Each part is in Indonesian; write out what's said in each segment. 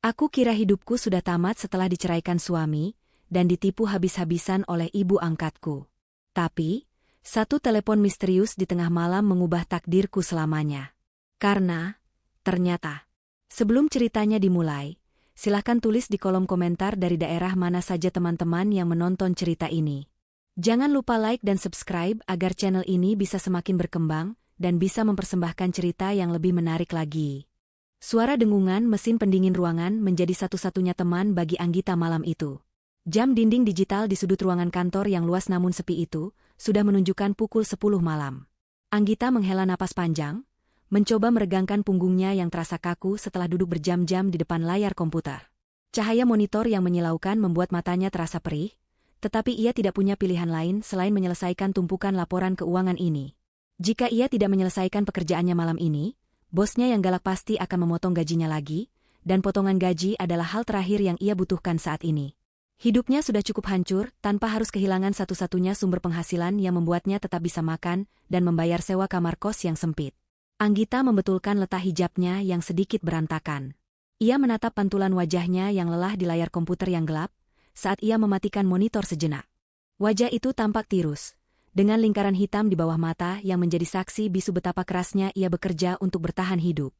Aku kira hidupku sudah tamat setelah diceraikan suami, dan ditipu habis-habisan oleh ibu angkatku. Tapi, satu telepon misterius di tengah malam mengubah takdirku selamanya. Karena, ternyata, sebelum ceritanya dimulai, silahkan tulis di kolom komentar dari daerah mana saja teman-teman yang menonton cerita ini. Jangan lupa like dan subscribe agar channel ini bisa semakin berkembang dan bisa mempersembahkan cerita yang lebih menarik lagi. Suara dengungan mesin pendingin ruangan menjadi satu-satunya teman bagi Anggita malam itu. Jam dinding digital di sudut ruangan kantor yang luas namun sepi itu sudah menunjukkan pukul 10 malam. Anggita menghela napas panjang, mencoba meregangkan punggungnya yang terasa kaku setelah duduk berjam-jam di depan layar komputer. Cahaya monitor yang menyilaukan membuat matanya terasa perih, tetapi ia tidak punya pilihan lain selain menyelesaikan tumpukan laporan keuangan ini. Jika ia tidak menyelesaikan pekerjaannya malam ini, bosnya yang galak pasti akan memotong gajinya lagi, dan potongan gaji adalah hal terakhir yang ia butuhkan saat ini. Hidupnya sudah cukup hancur tanpa harus kehilangan satu-satunya sumber penghasilan yang membuatnya tetap bisa makan dan membayar sewa kamar kos yang sempit. Anggita membetulkan letak hijabnya yang sedikit berantakan. Ia menatap pantulan wajahnya yang lelah di layar komputer yang gelap saat ia mematikan monitor sejenak. Wajah itu tampak tirus, dengan lingkaran hitam di bawah mata yang menjadi saksi bisu betapa kerasnya ia bekerja untuk bertahan hidup.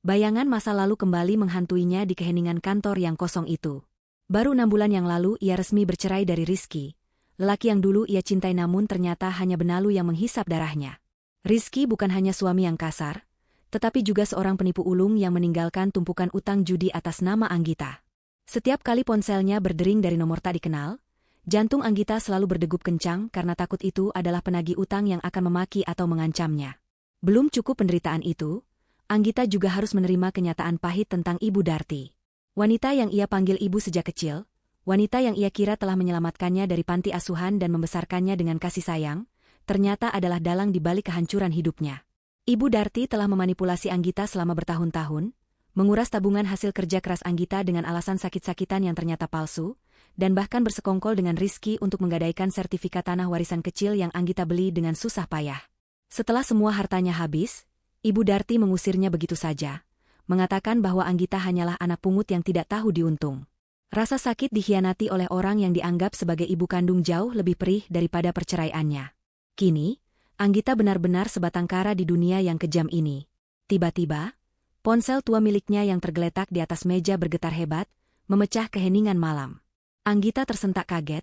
Bayangan masa lalu kembali menghantuinya di keheningan kantor yang kosong itu. Baru 6 bulan yang lalu ia resmi bercerai dari Rizky, lelaki yang dulu ia cintai namun ternyata hanya benalu yang menghisap darahnya. Rizky bukan hanya suami yang kasar, tetapi juga seorang penipu ulung yang meninggalkan tumpukan utang judi atas nama Anggita. Setiap kali ponselnya berdering dari nomor tak dikenal, jantung Anggita selalu berdegup kencang karena takut itu adalah penagih utang yang akan memaki atau mengancamnya. Belum cukup penderitaan itu, Anggita juga harus menerima kenyataan pahit tentang Ibu Darti. Wanita yang ia panggil ibu sejak kecil, wanita yang ia kira telah menyelamatkannya dari panti asuhan dan membesarkannya dengan kasih sayang, ternyata adalah dalang di balik kehancuran hidupnya. Ibu Darti telah memanipulasi Anggita selama bertahun-tahun, menguras tabungan hasil kerja keras Anggita dengan alasan sakit-sakitan yang ternyata palsu, dan bahkan bersekongkol dengan Rizky untuk menggadaikan sertifikat tanah warisan kecil yang Anggita beli dengan susah payah. Setelah semua hartanya habis, Ibu Darti mengusirnya begitu saja, mengatakan bahwa Anggita hanyalah anak pungut yang tidak tahu diuntung. Rasa sakit dikhianati oleh orang yang dianggap sebagai ibu kandung jauh lebih perih daripada perceraiannya. Kini, Anggita benar-benar sebatang kara di dunia yang kejam ini. Tiba-tiba, ponsel tua miliknya yang tergeletak di atas meja bergetar hebat, memecah keheningan malam. Anggita tersentak kaget,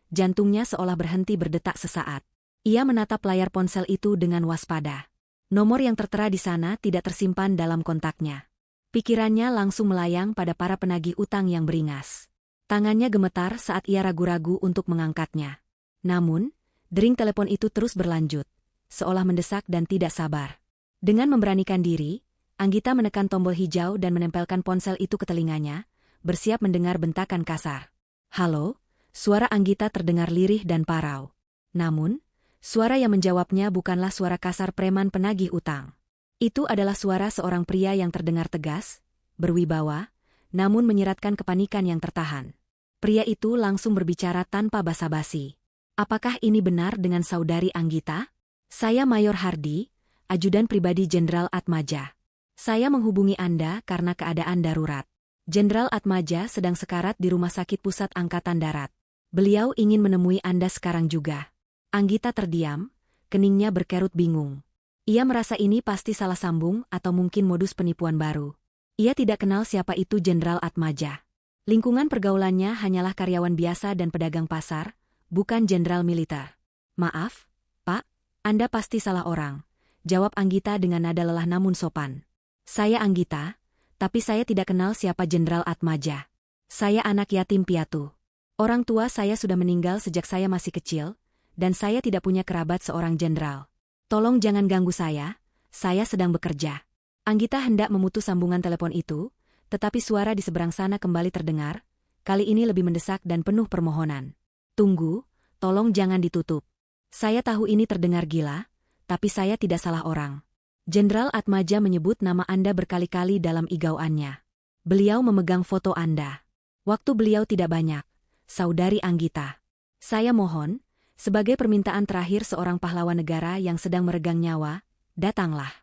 jantungnya seolah berhenti berdetak sesaat. Ia menatap layar ponsel itu dengan waspada. Nomor yang tertera di sana tidak tersimpan dalam kontaknya. Pikirannya langsung melayang pada para penagih utang yang beringas. Tangannya gemetar saat ia ragu-ragu untuk mengangkatnya. Namun, dering telepon itu terus berlanjut, seolah mendesak dan tidak sabar. Dengan memberanikan diri, Anggita menekan tombol hijau dan menempelkan ponsel itu ke telinganya, bersiap mendengar bentakan kasar. "Halo," suara Anggita terdengar lirih dan parau. Namun, suara yang menjawabnya bukanlah suara kasar preman penagih utang. Itu adalah suara seorang pria yang terdengar tegas, berwibawa, namun menyiratkan kepanikan yang tertahan. Pria itu langsung berbicara tanpa basa-basi. "Apakah ini benar dengan saudari Anggita? Saya Mayor Hardy, ajudan pribadi Jenderal Atmaja. Saya menghubungi Anda karena keadaan darurat. Jenderal Atmaja sedang sekarat di Rumah Sakit Pusat Angkatan Darat. Beliau ingin menemui Anda sekarang juga." Anggita terdiam, keningnya berkerut bingung. Ia merasa ini pasti salah sambung atau mungkin modus penipuan baru. Ia tidak kenal siapa itu Jenderal Atmaja. Lingkungan pergaulannya hanyalah karyawan biasa dan pedagang pasar, bukan jenderal militer. "Maaf, Pak, Anda pasti salah orang," jawab Anggita dengan nada lelah namun sopan. "Saya Anggita, tapi saya tidak kenal siapa Jenderal Atmaja. Saya anak yatim piatu. Orang tua saya sudah meninggal sejak saya masih kecil, dan saya tidak punya kerabat seorang jenderal. Tolong jangan ganggu saya sedang bekerja." Anggita hendak memutus sambungan telepon itu, tetapi suara di seberang sana kembali terdengar, kali ini lebih mendesak dan penuh permohonan. "Tunggu, tolong jangan ditutup. Saya tahu ini terdengar gila, tapi saya tidak salah orang. Jenderal Atmaja menyebut nama Anda berkali-kali dalam igauannya. Beliau memegang foto Anda. Waktu beliau tidak banyak, saudari Anggita. Saya mohon, sebagai permintaan terakhir seorang pahlawan negara yang sedang meregang nyawa, datanglah."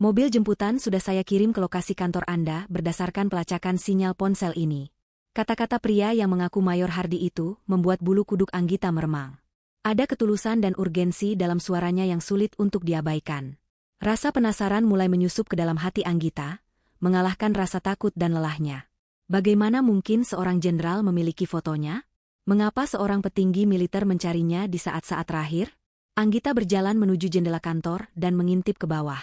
Mobil jemputan sudah saya kirim ke lokasi kantor Anda berdasarkan pelacakan sinyal ponsel ini. Kata-kata pria yang mengaku Mayor Hardy itu membuat bulu kuduk Anggita meremang. Ada ketulusan dan urgensi dalam suaranya yang sulit untuk diabaikan. Rasa penasaran mulai menyusup ke dalam hati Anggita, mengalahkan rasa takut dan lelahnya. Bagaimana mungkin seorang jenderal memiliki fotonya? Mengapa seorang petinggi militer mencarinya di saat-saat terakhir? Anggita berjalan menuju jendela kantor dan mengintip ke bawah.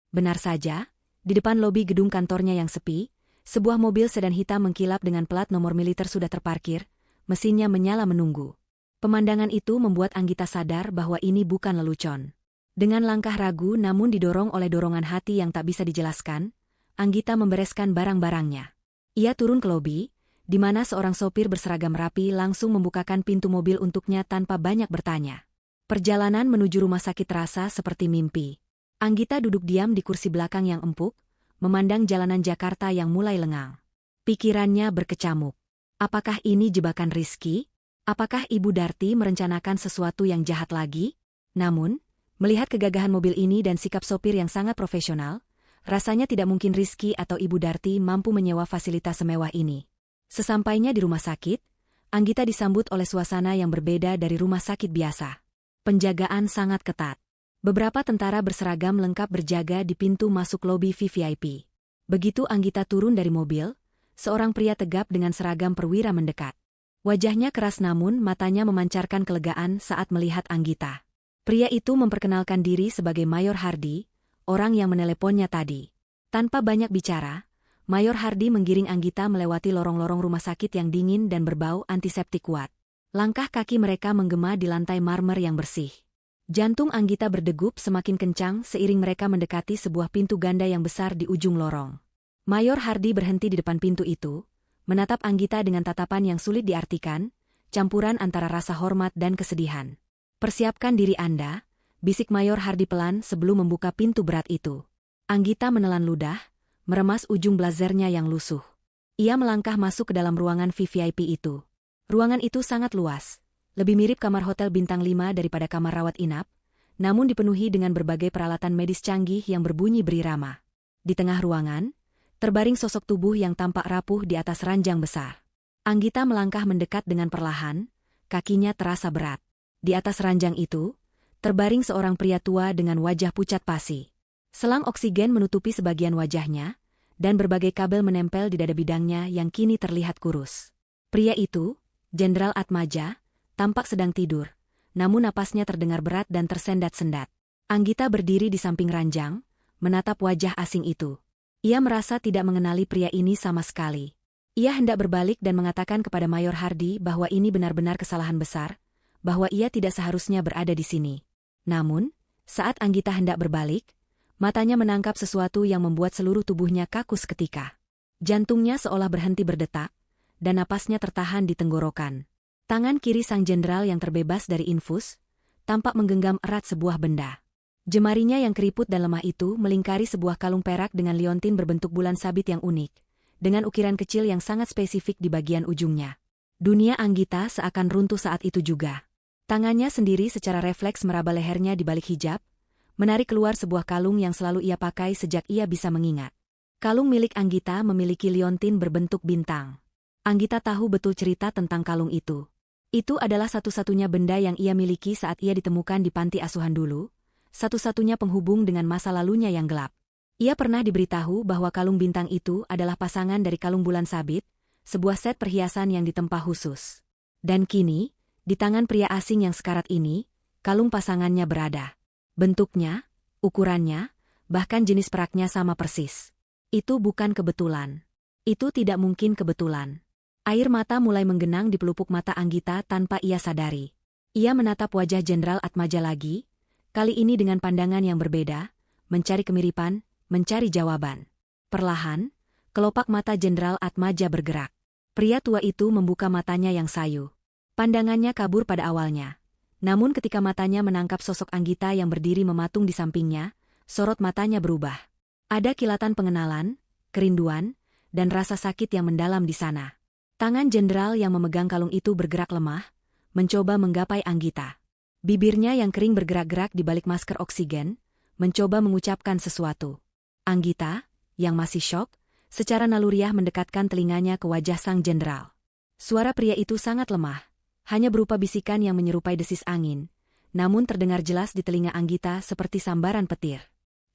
Benar saja, di depan lobi gedung kantornya yang sepi, sebuah mobil sedan hitam mengkilap dengan plat nomor militer sudah terparkir, mesinnya menyala menunggu. Pemandangan itu membuat Anggita sadar bahwa ini bukan lelucon. Dengan langkah ragu namun didorong oleh dorongan hati yang tak bisa dijelaskan, Anggita membereskan barang-barangnya. Ia turun ke lobi, di mana seorang sopir berseragam rapi langsung membukakan pintu mobil untuknya tanpa banyak bertanya. Perjalanan menuju rumah sakit terasa seperti mimpi. Anggita duduk diam di kursi belakang yang empuk, memandang jalanan Jakarta yang mulai lengang. Pikirannya berkecamuk. Apakah ini jebakan Rizky? Apakah Ibu Darti merencanakan sesuatu yang jahat lagi? Namun, melihat kegagahan mobil ini dan sikap sopir yang sangat profesional, rasanya tidak mungkin Rizky atau Ibu Darti mampu menyewa fasilitas semewah ini. Sesampainya di rumah sakit, Anggita disambut oleh suasana yang berbeda dari rumah sakit biasa. Penjagaan sangat ketat. Beberapa tentara berseragam lengkap berjaga di pintu masuk lobi VVIP. Begitu Anggita turun dari mobil, seorang pria tegap dengan seragam perwira mendekat. Wajahnya keras namun matanya memancarkan kelegaan saat melihat Anggita. Pria itu memperkenalkan diri sebagai Mayor Hardy, orang yang meneleponnya tadi. Tanpa banyak bicara, Mayor Hardy menggiring Anggita melewati lorong-lorong rumah sakit yang dingin dan berbau antiseptik kuat. Langkah kaki mereka menggema di lantai marmer yang bersih. Jantung Anggita berdegup semakin kencang seiring mereka mendekati sebuah pintu ganda yang besar di ujung lorong. Mayor Hardy berhenti di depan pintu itu, menatap Anggita dengan tatapan yang sulit diartikan, campuran antara rasa hormat dan kesedihan. "Persiapkan diri Anda," bisik Mayor Hardy pelan sebelum membuka pintu berat itu. Anggita menelan ludah, meremas ujung blazernya yang lusuh. Ia melangkah masuk ke dalam ruangan VVIP itu. Ruangan itu sangat luas. Lebih mirip kamar hotel bintang 5 daripada kamar rawat inap, namun dipenuhi dengan berbagai peralatan medis canggih yang berbunyi berirama. Di tengah ruangan, terbaring sosok tubuh yang tampak rapuh di atas ranjang besar. Anggita melangkah mendekat dengan perlahan, kakinya terasa berat. Di atas ranjang itu, terbaring seorang pria tua dengan wajah pucat pasi. Selang oksigen menutupi sebagian wajahnya, dan berbagai kabel menempel di dada bidangnya yang kini terlihat kurus. Pria itu, Jenderal Atmaja, tampak sedang tidur, namun napasnya terdengar berat dan tersendat-sendat. Anggita berdiri di samping ranjang, menatap wajah asing itu. Ia merasa tidak mengenali pria ini sama sekali. Ia hendak berbalik dan mengatakan kepada Mayor Hardy bahwa ini benar-benar kesalahan besar, bahwa ia tidak seharusnya berada di sini. Namun, saat Anggita hendak berbalik, matanya menangkap sesuatu yang membuat seluruh tubuhnya kaku seketika. Jantungnya seolah berhenti berdetak, dan napasnya tertahan di tenggorokan. Tangan kiri sang jenderal yang terbebas dari infus, tampak menggenggam erat sebuah benda. Jemarinya yang keriput dan lemah itu melingkari sebuah kalung perak dengan liontin berbentuk bulan sabit yang unik, dengan ukiran kecil yang sangat spesifik di bagian ujungnya. Dunia Anggita seakan runtuh saat itu juga. Tangannya sendiri secara refleks meraba lehernya di balik hijab, menarik keluar sebuah kalung yang selalu ia pakai sejak ia bisa mengingat. Kalung milik Anggita memiliki liontin berbentuk bintang. Anggita tahu betul cerita tentang kalung itu. Itu adalah satu-satunya benda yang ia miliki saat ia ditemukan di panti asuhan dulu, satu-satunya penghubung dengan masa lalunya yang gelap. Ia pernah diberitahu bahwa kalung bintang itu adalah pasangan dari kalung bulan sabit, sebuah set perhiasan yang ditempa khusus. Dan kini, di tangan pria asing yang sekarat ini, kalung pasangannya berada. Bentuknya, ukurannya, bahkan jenis peraknya sama persis. Itu bukan kebetulan. Itu tidak mungkin kebetulan. Air mata mulai menggenang di pelupuk mata Anggita tanpa ia sadari. Ia menatap wajah Jenderal Atmaja lagi, kali ini dengan pandangan yang berbeda, mencari kemiripan, mencari jawaban. Perlahan, kelopak mata Jenderal Atmaja bergerak. Pria tua itu membuka matanya yang sayu. Pandangannya kabur pada awalnya. Namun ketika matanya menangkap sosok Anggita yang berdiri mematung di sampingnya, sorot matanya berubah. Ada kilatan pengenalan, kerinduan, dan rasa sakit yang mendalam di sana. Tangan jenderal yang memegang kalung itu bergerak lemah, mencoba menggapai Anggita. Bibirnya yang kering bergerak-gerak di balik masker oksigen, mencoba mengucapkan sesuatu. Anggita, yang masih syok, secara naluriah mendekatkan telinganya ke wajah sang jenderal. Suara pria itu sangat lemah, hanya berupa bisikan yang menyerupai desis angin, namun terdengar jelas di telinga Anggita seperti sambaran petir.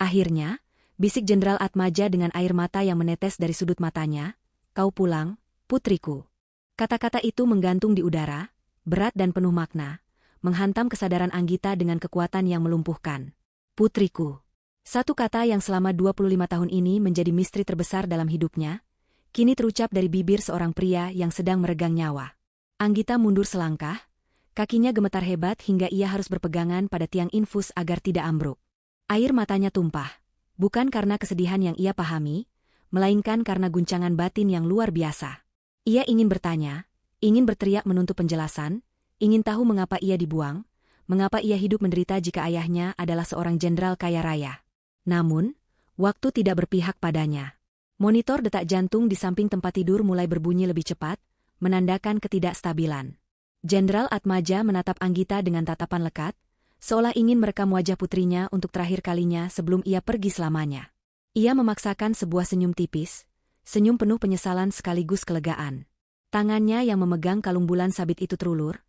Akhirnya, bisik Jenderal Atmaja dengan air mata yang menetes dari sudut matanya, "Kau pulang, putriku." Kata-kata itu menggantung di udara, berat dan penuh makna, menghantam kesadaran Anggita dengan kekuatan yang melumpuhkan. Putriku. Satu kata yang selama 25 tahun ini menjadi misteri terbesar dalam hidupnya, kini terucap dari bibir seorang pria yang sedang meregang nyawa. Anggita mundur selangkah, kakinya gemetar hebat hingga ia harus berpegangan pada tiang infus agar tidak ambruk. Air matanya tumpah, bukan karena kesedihan yang ia pahami, melainkan karena guncangan batin yang luar biasa. Ia ingin bertanya, ingin berteriak menuntut penjelasan, ingin tahu mengapa ia dibuang, mengapa ia hidup menderita jika ayahnya adalah seorang jenderal kaya raya. Namun, waktu tidak berpihak padanya. Monitor detak jantung di samping tempat tidur mulai berbunyi lebih cepat, menandakan ketidakstabilan. Jenderal Atmaja menatap Anggita dengan tatapan lekat, seolah ingin merekam wajah putrinya untuk terakhir kalinya sebelum ia pergi selamanya. Ia memaksakan sebuah senyum tipis, senyum penuh penyesalan sekaligus kelegaan. Tangannya yang memegang kalung bulan sabit itu terulur,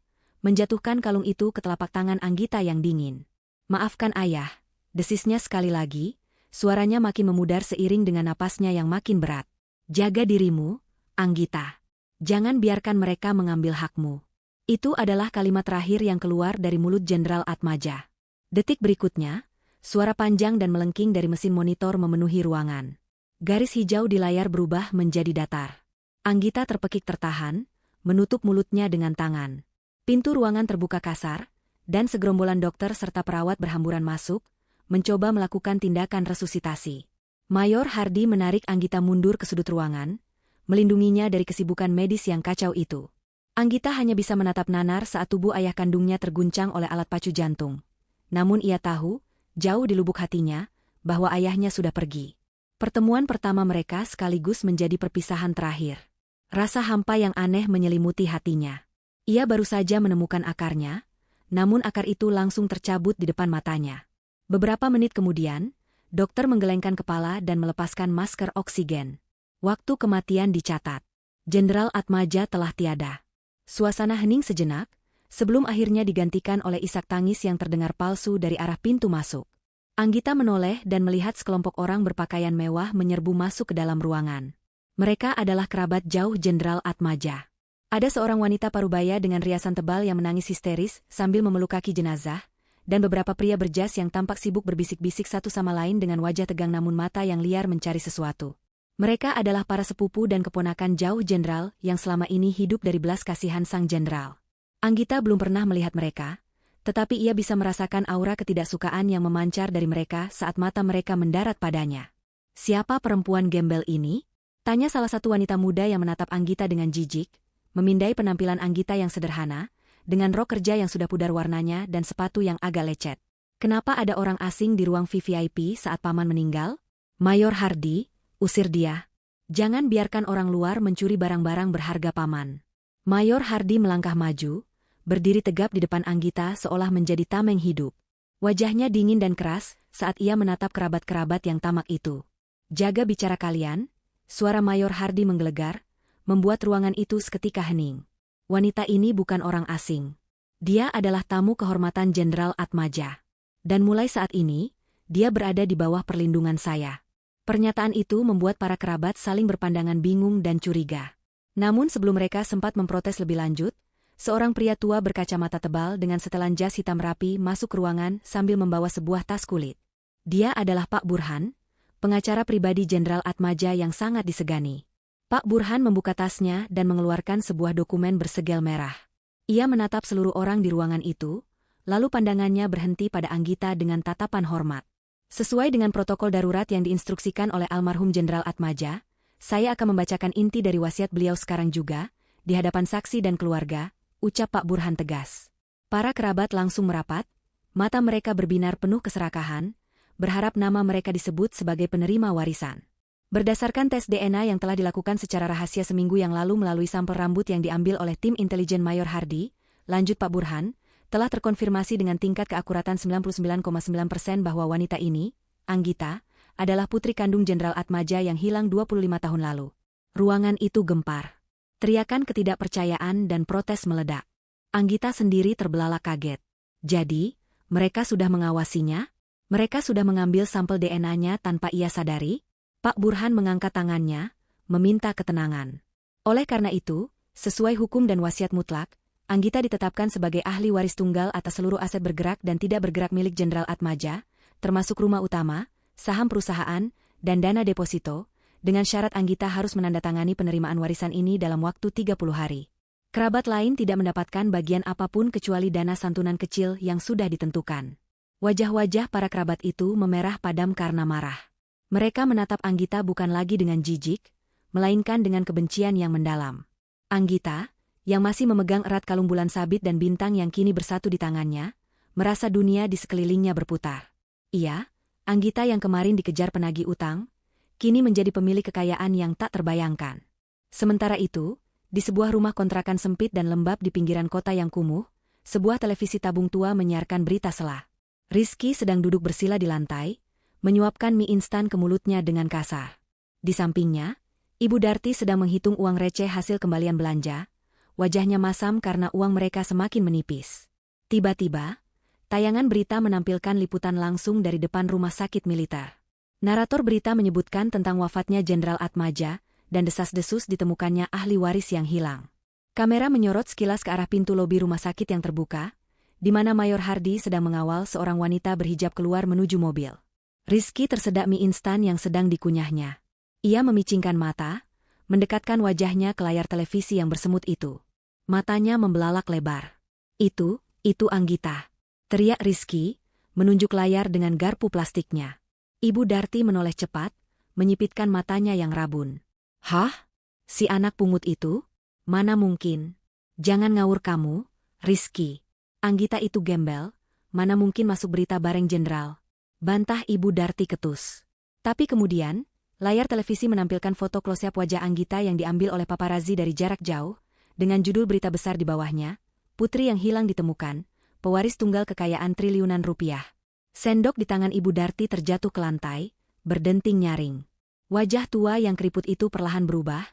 menjatuhkan kalung itu ke telapak tangan Anggita yang dingin. "Maafkan ayah," desisnya sekali lagi, suaranya makin memudar seiring dengan napasnya yang makin berat. "Jaga dirimu, Anggita. Jangan biarkan mereka mengambil hakmu." Itu adalah kalimat terakhir yang keluar dari mulut Jenderal Atmaja. Detik berikutnya, suara panjang dan melengking dari mesin monitor memenuhi ruangan. Garis hijau di layar berubah menjadi datar. Anggita terpekik tertahan, menutup mulutnya dengan tangan. Pintu ruangan terbuka kasar, dan segerombolan dokter serta perawat berhamburan masuk, mencoba melakukan tindakan resusitasi. Mayor Hardy menarik Anggita mundur ke sudut ruangan, melindunginya dari kesibukan medis yang kacau itu. Anggita hanya bisa menatap nanar saat tubuh ayah kandungnya terguncang oleh alat pacu jantung. Namun ia tahu, jauh di lubuk hatinya, bahwa ayahnya sudah pergi. Pertemuan pertama mereka sekaligus menjadi perpisahan terakhir. Rasa hampa yang aneh menyelimuti hatinya. Ia baru saja menemukan akarnya, namun akar itu langsung tercabut di depan matanya. Beberapa menit kemudian, dokter menggelengkan kepala dan melepaskan masker oksigen. Waktu kematian dicatat. Jenderal Atmaja telah tiada. Suasana hening sejenak, sebelum akhirnya digantikan oleh isak tangis yang terdengar palsu dari arah pintu masuk. Anggita menoleh dan melihat sekelompok orang berpakaian mewah menyerbu masuk ke dalam ruangan. Mereka adalah kerabat jauh Jenderal Atmaja. Ada seorang wanita parubaya dengan riasan tebal yang menangis histeris sambil memeluk kaki jenazah, dan beberapa pria berjas yang tampak sibuk berbisik-bisik satu sama lain dengan wajah tegang namun mata yang liar mencari sesuatu. Mereka adalah para sepupu dan keponakan jauh jenderal yang selama ini hidup dari belas kasihan sang jenderal. Anggita belum pernah melihat mereka, tetapi ia bisa merasakan aura ketidaksukaan yang memancar dari mereka saat mata mereka mendarat padanya. "Siapa perempuan gembel ini?" tanya salah satu wanita muda yang menatap Anggita dengan jijik, memindai penampilan Anggita yang sederhana, dengan rok kerja yang sudah pudar warnanya dan sepatu yang agak lecet. "Kenapa ada orang asing di ruang VVIP saat paman meninggal?" "Mayor Hardy, usir dia. Jangan biarkan orang luar mencuri barang-barang berharga paman." Mayor Hardy melangkah maju, berdiri tegap di depan Anggita seolah menjadi tameng hidup. Wajahnya dingin dan keras saat ia menatap kerabat-kerabat yang tamak itu. "Jaga bicara kalian," suara Mayor Hardy menggelegar, membuat ruangan itu seketika hening. Wanita ini bukan orang asing. Dia adalah tamu kehormatan Jenderal Atmaja. Dan mulai saat ini, dia berada di bawah perlindungan saya. Pernyataan itu membuat para kerabat saling berpandangan bingung dan curiga. Namun sebelum mereka sempat memprotes lebih lanjut, seorang pria tua berkacamata tebal dengan setelan jas hitam rapi masuk ke ruangan sambil membawa sebuah tas kulit. Dia adalah Pak Burhan, pengacara pribadi Jenderal Atmaja yang sangat disegani. Pak Burhan membuka tasnya dan mengeluarkan sebuah dokumen bersegel merah. Ia menatap seluruh orang di ruangan itu, lalu pandangannya berhenti pada Anggita dengan tatapan hormat. "Sesuai dengan protokol darurat yang diinstruksikan oleh almarhum Jenderal Atmaja, saya akan membacakan inti dari wasiat beliau sekarang juga, di hadapan saksi dan keluarga," ucap Pak Burhan tegas. Para kerabat langsung merapat, mata mereka berbinar penuh keserakahan, berharap nama mereka disebut sebagai penerima warisan. Berdasarkan tes DNA yang telah dilakukan secara rahasia seminggu yang lalu melalui sampel rambut yang diambil oleh tim intelijen Mayor Hardy, lanjut Pak Burhan, telah terkonfirmasi dengan tingkat keakuratan 99,9% bahwa wanita ini, Anggita, adalah putri kandung Jenderal Atmaja yang hilang 25 tahun lalu. Ruangan itu gempar. Teriakan ketidakpercayaan dan protes meledak. Anggita sendiri terbelalak kaget. Jadi, mereka sudah mengawasinya? Mereka sudah mengambil sampel DNA-nya tanpa ia sadari? Pak Burhan mengangkat tangannya, meminta ketenangan. Oleh karena itu, sesuai hukum dan wasiat mutlak, Anggita ditetapkan sebagai ahli waris tunggal atas seluruh aset bergerak dan tidak bergerak milik Jenderal Atmaja, termasuk rumah utama, saham perusahaan, dan dana deposito, dengan syarat Anggita harus menandatangani penerimaan warisan ini dalam waktu 30 hari. Kerabat lain tidak mendapatkan bagian apapun kecuali dana santunan kecil yang sudah ditentukan. Wajah-wajah para kerabat itu memerah padam karena marah. Mereka menatap Anggita bukan lagi dengan jijik, melainkan dengan kebencian yang mendalam. Anggita, yang masih memegang erat kalung bulan sabit dan bintang yang kini bersatu di tangannya, merasa dunia di sekelilingnya berputar. Ia, Anggita yang kemarin dikejar penagih utang, kini menjadi pemilik kekayaan yang tak terbayangkan. Sementara itu, di sebuah rumah kontrakan sempit dan lembab di pinggiran kota yang kumuh, sebuah televisi tabung tua menyiarkan berita selah. Rizky sedang duduk bersila di lantai, menyuapkan mie instan ke mulutnya dengan kasar. Di sampingnya, Ibu Darti sedang menghitung uang receh hasil kembalian belanja, wajahnya masam karena uang mereka semakin menipis. Tiba-tiba, tayangan berita menampilkan liputan langsung dari depan rumah sakit militer. Narator berita menyebutkan tentang wafatnya Jenderal Atmaja, dan desas-desus ditemukannya ahli waris yang hilang. Kamera menyorot sekilas ke arah pintu lobi rumah sakit yang terbuka, di mana Mayor Hardi sedang mengawal seorang wanita berhijab keluar menuju mobil. Rizky tersedak mie instan yang sedang dikunyahnya. Ia memicingkan mata, mendekatkan wajahnya ke layar televisi yang bersemut itu. Matanya membelalak lebar. Itu Anggita. Teriak Rizky, menunjuk layar dengan garpu plastiknya. Ibu Darti menoleh cepat, menyipitkan matanya yang rabun. Hah? Si anak pungut itu? Mana mungkin? Jangan ngawur kamu, Rizky. Anggita itu gembel, mana mungkin masuk berita bareng jenderal. Bantah Ibu Darti ketus. Tapi kemudian, layar televisi menampilkan foto close-up wajah Anggita yang diambil oleh paparazzi dari jarak jauh, dengan judul berita besar di bawahnya, Putri yang hilang ditemukan, pewaris tunggal kekayaan triliunan rupiah. Sendok di tangan Ibu Darti terjatuh ke lantai, berdenting nyaring. Wajah tua yang keriput itu perlahan berubah,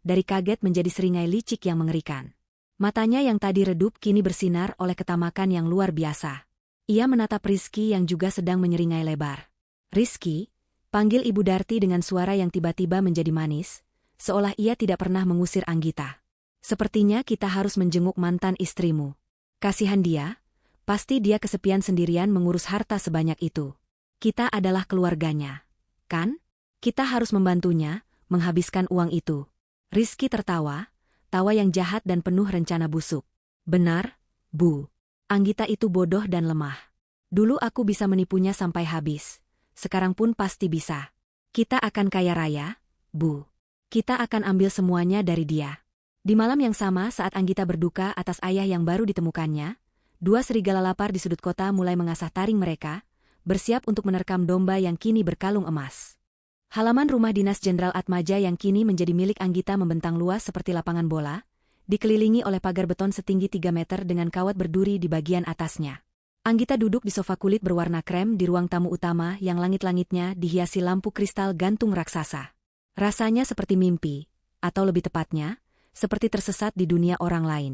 dari kaget menjadi seringai licik yang mengerikan. Matanya yang tadi redup kini bersinar oleh ketamakan yang luar biasa. Ia menatap Rizky yang juga sedang menyeringai lebar. Rizky, panggil Ibu Darti dengan suara yang tiba-tiba menjadi manis, seolah ia tidak pernah mengusir Anggita. Sepertinya kita harus menjenguk mantan istrimu. Kasihan dia. Pasti dia kesepian sendirian mengurus harta sebanyak itu. Kita adalah keluarganya, kan? Kita harus membantunya, menghabiskan uang itu. Rizky tertawa, tawa yang jahat dan penuh rencana busuk. Benar, Bu. Anggita itu bodoh dan lemah. Dulu aku bisa menipunya sampai habis. Sekarang pun pasti bisa. Kita akan kaya raya, Bu. Kita akan ambil semuanya dari dia. Di malam yang sama saat Anggita berduka atas ayah yang baru ditemukannya, dua serigala lapar di sudut kota mulai mengasah taring mereka, bersiap untuk menerkam domba yang kini berkalung emas. Halaman rumah dinas Jenderal Atmaja yang kini menjadi milik Anggita membentang luas seperti lapangan bola, dikelilingi oleh pagar beton setinggi 3 meter dengan kawat berduri di bagian atasnya. Anggita duduk di sofa kulit berwarna krem di ruang tamu utama yang langit-langitnya dihiasi lampu kristal gantung raksasa. Rasanya seperti mimpi, atau lebih tepatnya, seperti tersesat di dunia orang lain.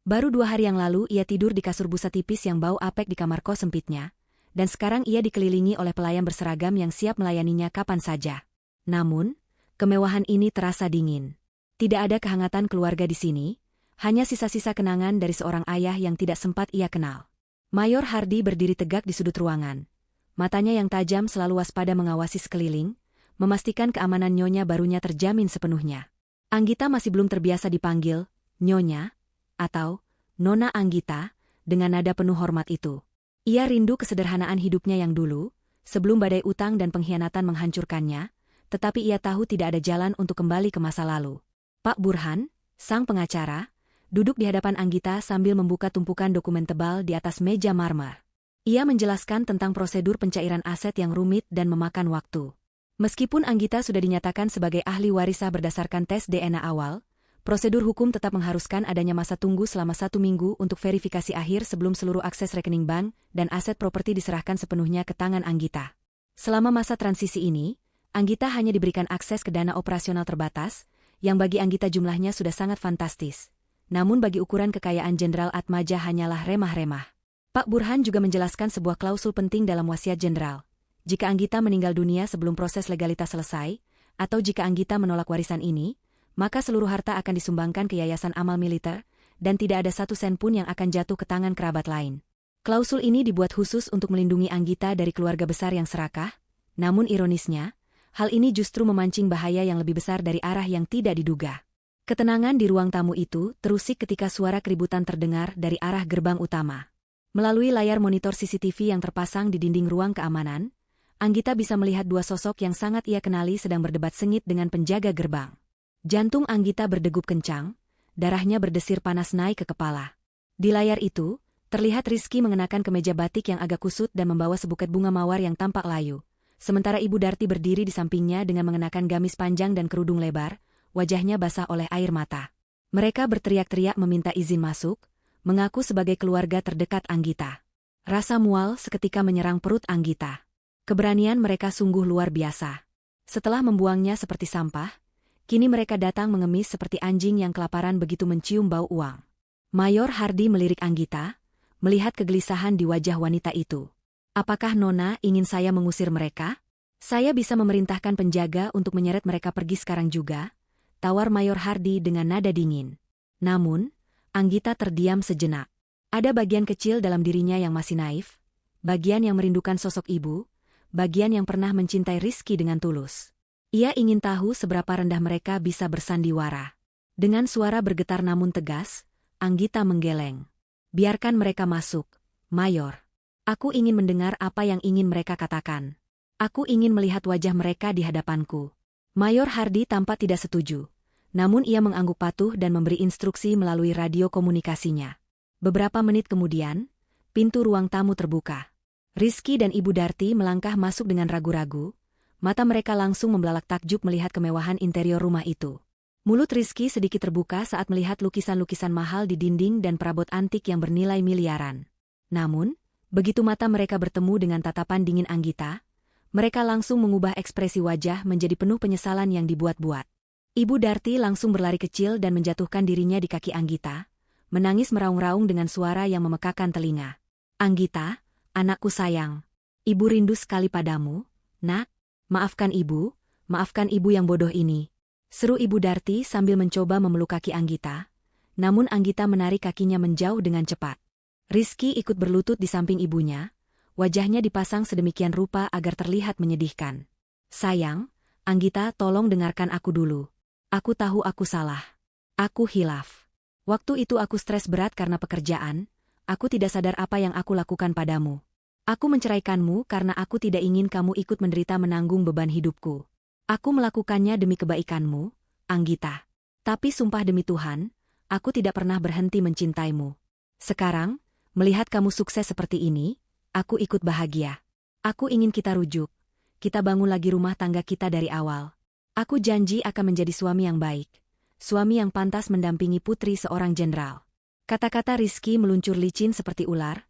Baru 2 hari yang lalu ia tidur di kasur busa tipis yang bau apek di kamar kos sempitnya, dan sekarang ia dikelilingi oleh pelayan berseragam yang siap melayaninya kapan saja. Namun, kemewahan ini terasa dingin. Tidak ada kehangatan keluarga di sini, hanya sisa-sisa kenangan dari seorang ayah yang tidak sempat ia kenal. Mayor Hardi berdiri tegak di sudut ruangan. Matanya yang tajam selalu waspada mengawasi sekeliling, memastikan keamanan nyonya barunya terjamin sepenuhnya. Anggita masih belum terbiasa dipanggil Nyonya, atau Nona Anggita, dengan nada penuh hormat itu. Ia rindu kesederhanaan hidupnya yang dulu, sebelum badai utang dan pengkhianatan menghancurkannya, tetapi ia tahu tidak ada jalan untuk kembali ke masa lalu. Pak Burhan, sang pengacara, duduk di hadapan Anggita sambil membuka tumpukan dokumen tebal di atas meja marmer. Ia menjelaskan tentang prosedur pencairan aset yang rumit dan memakan waktu. Meskipun Anggita sudah dinyatakan sebagai ahli waris sah berdasarkan tes DNA awal, prosedur hukum tetap mengharuskan adanya masa tunggu selama 1 minggu untuk verifikasi akhir sebelum seluruh akses rekening bank dan aset properti diserahkan sepenuhnya ke tangan Anggita. Selama masa transisi ini, Anggita hanya diberikan akses ke dana operasional terbatas, yang bagi Anggita jumlahnya sudah sangat fantastis. Namun bagi ukuran kekayaan Jenderal Atmaja hanyalah remah-remah. Pak Burhan juga menjelaskan sebuah klausul penting dalam wasiat jenderal. Jika Anggita meninggal dunia sebelum proses legalitas selesai, atau jika Anggita menolak warisan ini, maka seluruh harta akan disumbangkan ke Yayasan Amal Militer, dan tidak ada satu sen pun yang akan jatuh ke tangan kerabat lain. Klausul ini dibuat khusus untuk melindungi Anggita dari keluarga besar yang serakah, namun ironisnya, hal ini justru memancing bahaya yang lebih besar dari arah yang tidak diduga. Ketenangan di ruang tamu itu terusik ketika suara keributan terdengar dari arah gerbang utama. Melalui layar monitor CCTV yang terpasang di dinding ruang keamanan, Anggita bisa melihat dua sosok yang sangat ia kenali sedang berdebat sengit dengan penjaga gerbang. Jantung Anggita berdegup kencang, darahnya berdesir panas naik ke kepala. Di layar itu, terlihat Rizky mengenakan kemeja batik yang agak kusut dan membawa sebuket bunga mawar yang tampak layu. Sementara Ibu Darti berdiri di sampingnya dengan mengenakan gamis panjang dan kerudung lebar, wajahnya basah oleh air mata. Mereka berteriak-teriak meminta izin masuk, mengaku sebagai keluarga terdekat Anggita. Rasa mual seketika menyerang perut Anggita. Keberanian mereka sungguh luar biasa. Setelah membuangnya seperti sampah, kini mereka datang mengemis seperti anjing yang kelaparan begitu mencium bau uang. Mayor Hardi melirik Anggita, melihat kegelisahan di wajah wanita itu. Apakah Nona ingin saya mengusir mereka? Saya bisa memerintahkan penjaga untuk menyeret mereka pergi sekarang juga, tawar Mayor Hardi dengan nada dingin. Namun, Anggita terdiam sejenak. Ada bagian kecil dalam dirinya yang masih naif, bagian yang merindukan sosok ibu, bagian yang pernah mencintai Rizky dengan tulus. Ia ingin tahu seberapa rendah mereka bisa bersandiwara. Dengan suara bergetar namun tegas, Anggita menggeleng. Biarkan mereka masuk, Mayor. Aku ingin mendengar apa yang ingin mereka katakan. Aku ingin melihat wajah mereka di hadapanku. Mayor Hardi tampak tidak setuju. Namun ia mengangguk patuh dan memberi instruksi melalui radio komunikasinya. Beberapa menit kemudian, pintu ruang tamu terbuka. Rizky dan Ibu Darti melangkah masuk dengan ragu-ragu. Mata mereka langsung membelalak takjub melihat kemewahan interior rumah itu. Mulut Rizky sedikit terbuka saat melihat lukisan-lukisan mahal di dinding dan perabot antik yang bernilai miliaran. Namun, begitu mata mereka bertemu dengan tatapan dingin Anggita, mereka langsung mengubah ekspresi wajah menjadi penuh penyesalan yang dibuat-buat. Ibu Darti langsung berlari kecil dan menjatuhkan dirinya di kaki Anggita, menangis meraung-raung dengan suara yang memekakan telinga. Anggita, anakku sayang. Ibu rindu sekali padamu, nak. Maafkan ibu yang bodoh ini. Seru Ibu Darti sambil mencoba memeluk kaki Anggita, namun Anggita menarik kakinya menjauh dengan cepat. Rizky ikut berlutut di samping ibunya, wajahnya dipasang sedemikian rupa agar terlihat menyedihkan. Sayang, Anggita tolong dengarkan aku dulu. Aku tahu aku salah. Aku hilaf. Waktu itu aku stres berat karena pekerjaan, aku tidak sadar apa yang aku lakukan padamu. Aku menceraikanmu karena aku tidak ingin kamu ikut menderita menanggung beban hidupku. Aku melakukannya demi kebaikanmu, Anggita. Tapi sumpah demi Tuhan, aku tidak pernah berhenti mencintaimu. Sekarang, melihat kamu sukses seperti ini, aku ikut bahagia. Aku ingin kita rujuk. Kita bangun lagi rumah tangga kita dari awal. Aku janji akan menjadi suami yang baik. Suami yang pantas mendampingi putri seorang jenderal. Kata-kata Rizky meluncur licin seperti ular,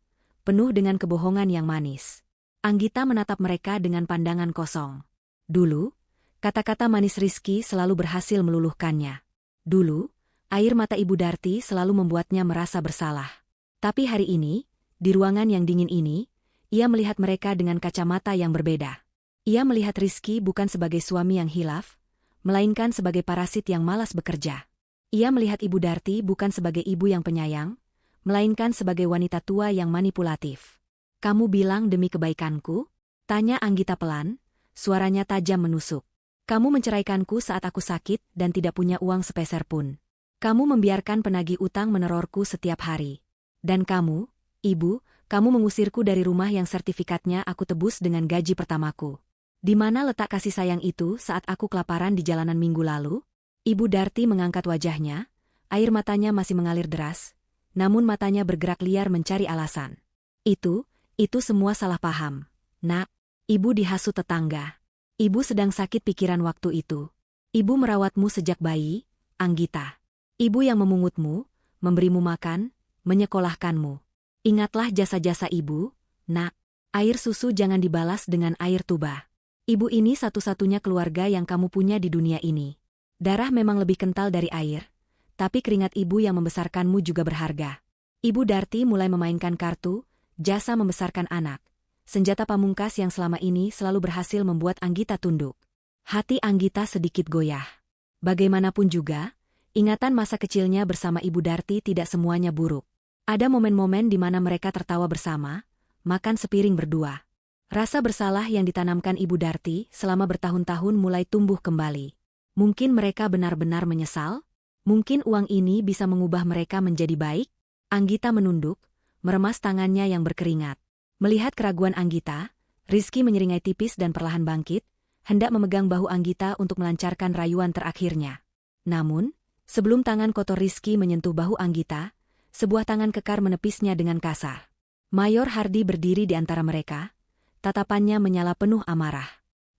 penuh dengan kebohongan yang manis. Anggita menatap mereka dengan pandangan kosong. Dulu, kata-kata manis Rizky selalu berhasil meluluhkannya. Dulu, air mata Ibu Darti selalu membuatnya merasa bersalah. Tapi hari ini, di ruangan yang dingin ini, ia melihat mereka dengan kacamata yang berbeda. Ia melihat Rizky bukan sebagai suami yang hilaf, melainkan sebagai parasit yang malas bekerja. Ia melihat Ibu Darti bukan sebagai ibu yang penyayang, melainkan sebagai wanita tua yang manipulatif. Kamu bilang demi kebaikanku? Tanya Anggita pelan, suaranya tajam menusuk. Kamu menceraikanku saat aku sakit dan tidak punya uang sepeser pun. Kamu membiarkan penagih utang menerorku setiap hari. Dan kamu, ibu, kamu mengusirku dari rumah yang sertifikatnya aku tebus dengan gaji pertamaku. Di mana letak kasih sayang itu saat aku kelaparan di jalanan minggu lalu? Ibu Darti mengangkat wajahnya, air matanya masih mengalir deras, namun matanya bergerak liar mencari alasan. Itu semua salah paham. Nak, ibu dihasut tetangga. Ibu sedang sakit pikiran waktu itu. Ibu merawatmu sejak bayi, Anggita. Ibu yang memungutmu, memberimu makan, menyekolahkanmu. Ingatlah jasa-jasa ibu, nak. Air susu jangan dibalas dengan air tuba. Ibu ini satu-satunya keluarga yang kamu punya di dunia ini. Darah memang lebih kental dari air, tapi keringat ibu yang membesarkanmu juga berharga. Ibu Darti mulai memainkan kartu, jasa membesarkan anak. Senjata pamungkas yang selama ini selalu berhasil membuat Anggita tunduk. Hati Anggita sedikit goyah. Bagaimanapun juga, ingatan masa kecilnya bersama Ibu Darti tidak semuanya buruk. Ada momen-momen di mana mereka tertawa bersama, makan sepiring berdua. Rasa bersalah yang ditanamkan Ibu Darti selama bertahun-tahun mulai tumbuh kembali. Mungkin mereka benar-benar menyesal? Mungkin uang ini bisa mengubah mereka menjadi baik? Anggita menunduk, meremas tangannya yang berkeringat. Melihat keraguan Anggita, Rizky menyeringai tipis dan perlahan bangkit, hendak memegang bahu Anggita untuk melancarkan rayuan terakhirnya. Namun, sebelum tangan kotor Rizky menyentuh bahu Anggita, sebuah tangan kekar menepisnya dengan kasar. Mayor Hardi berdiri di antara mereka, tatapannya menyala penuh amarah.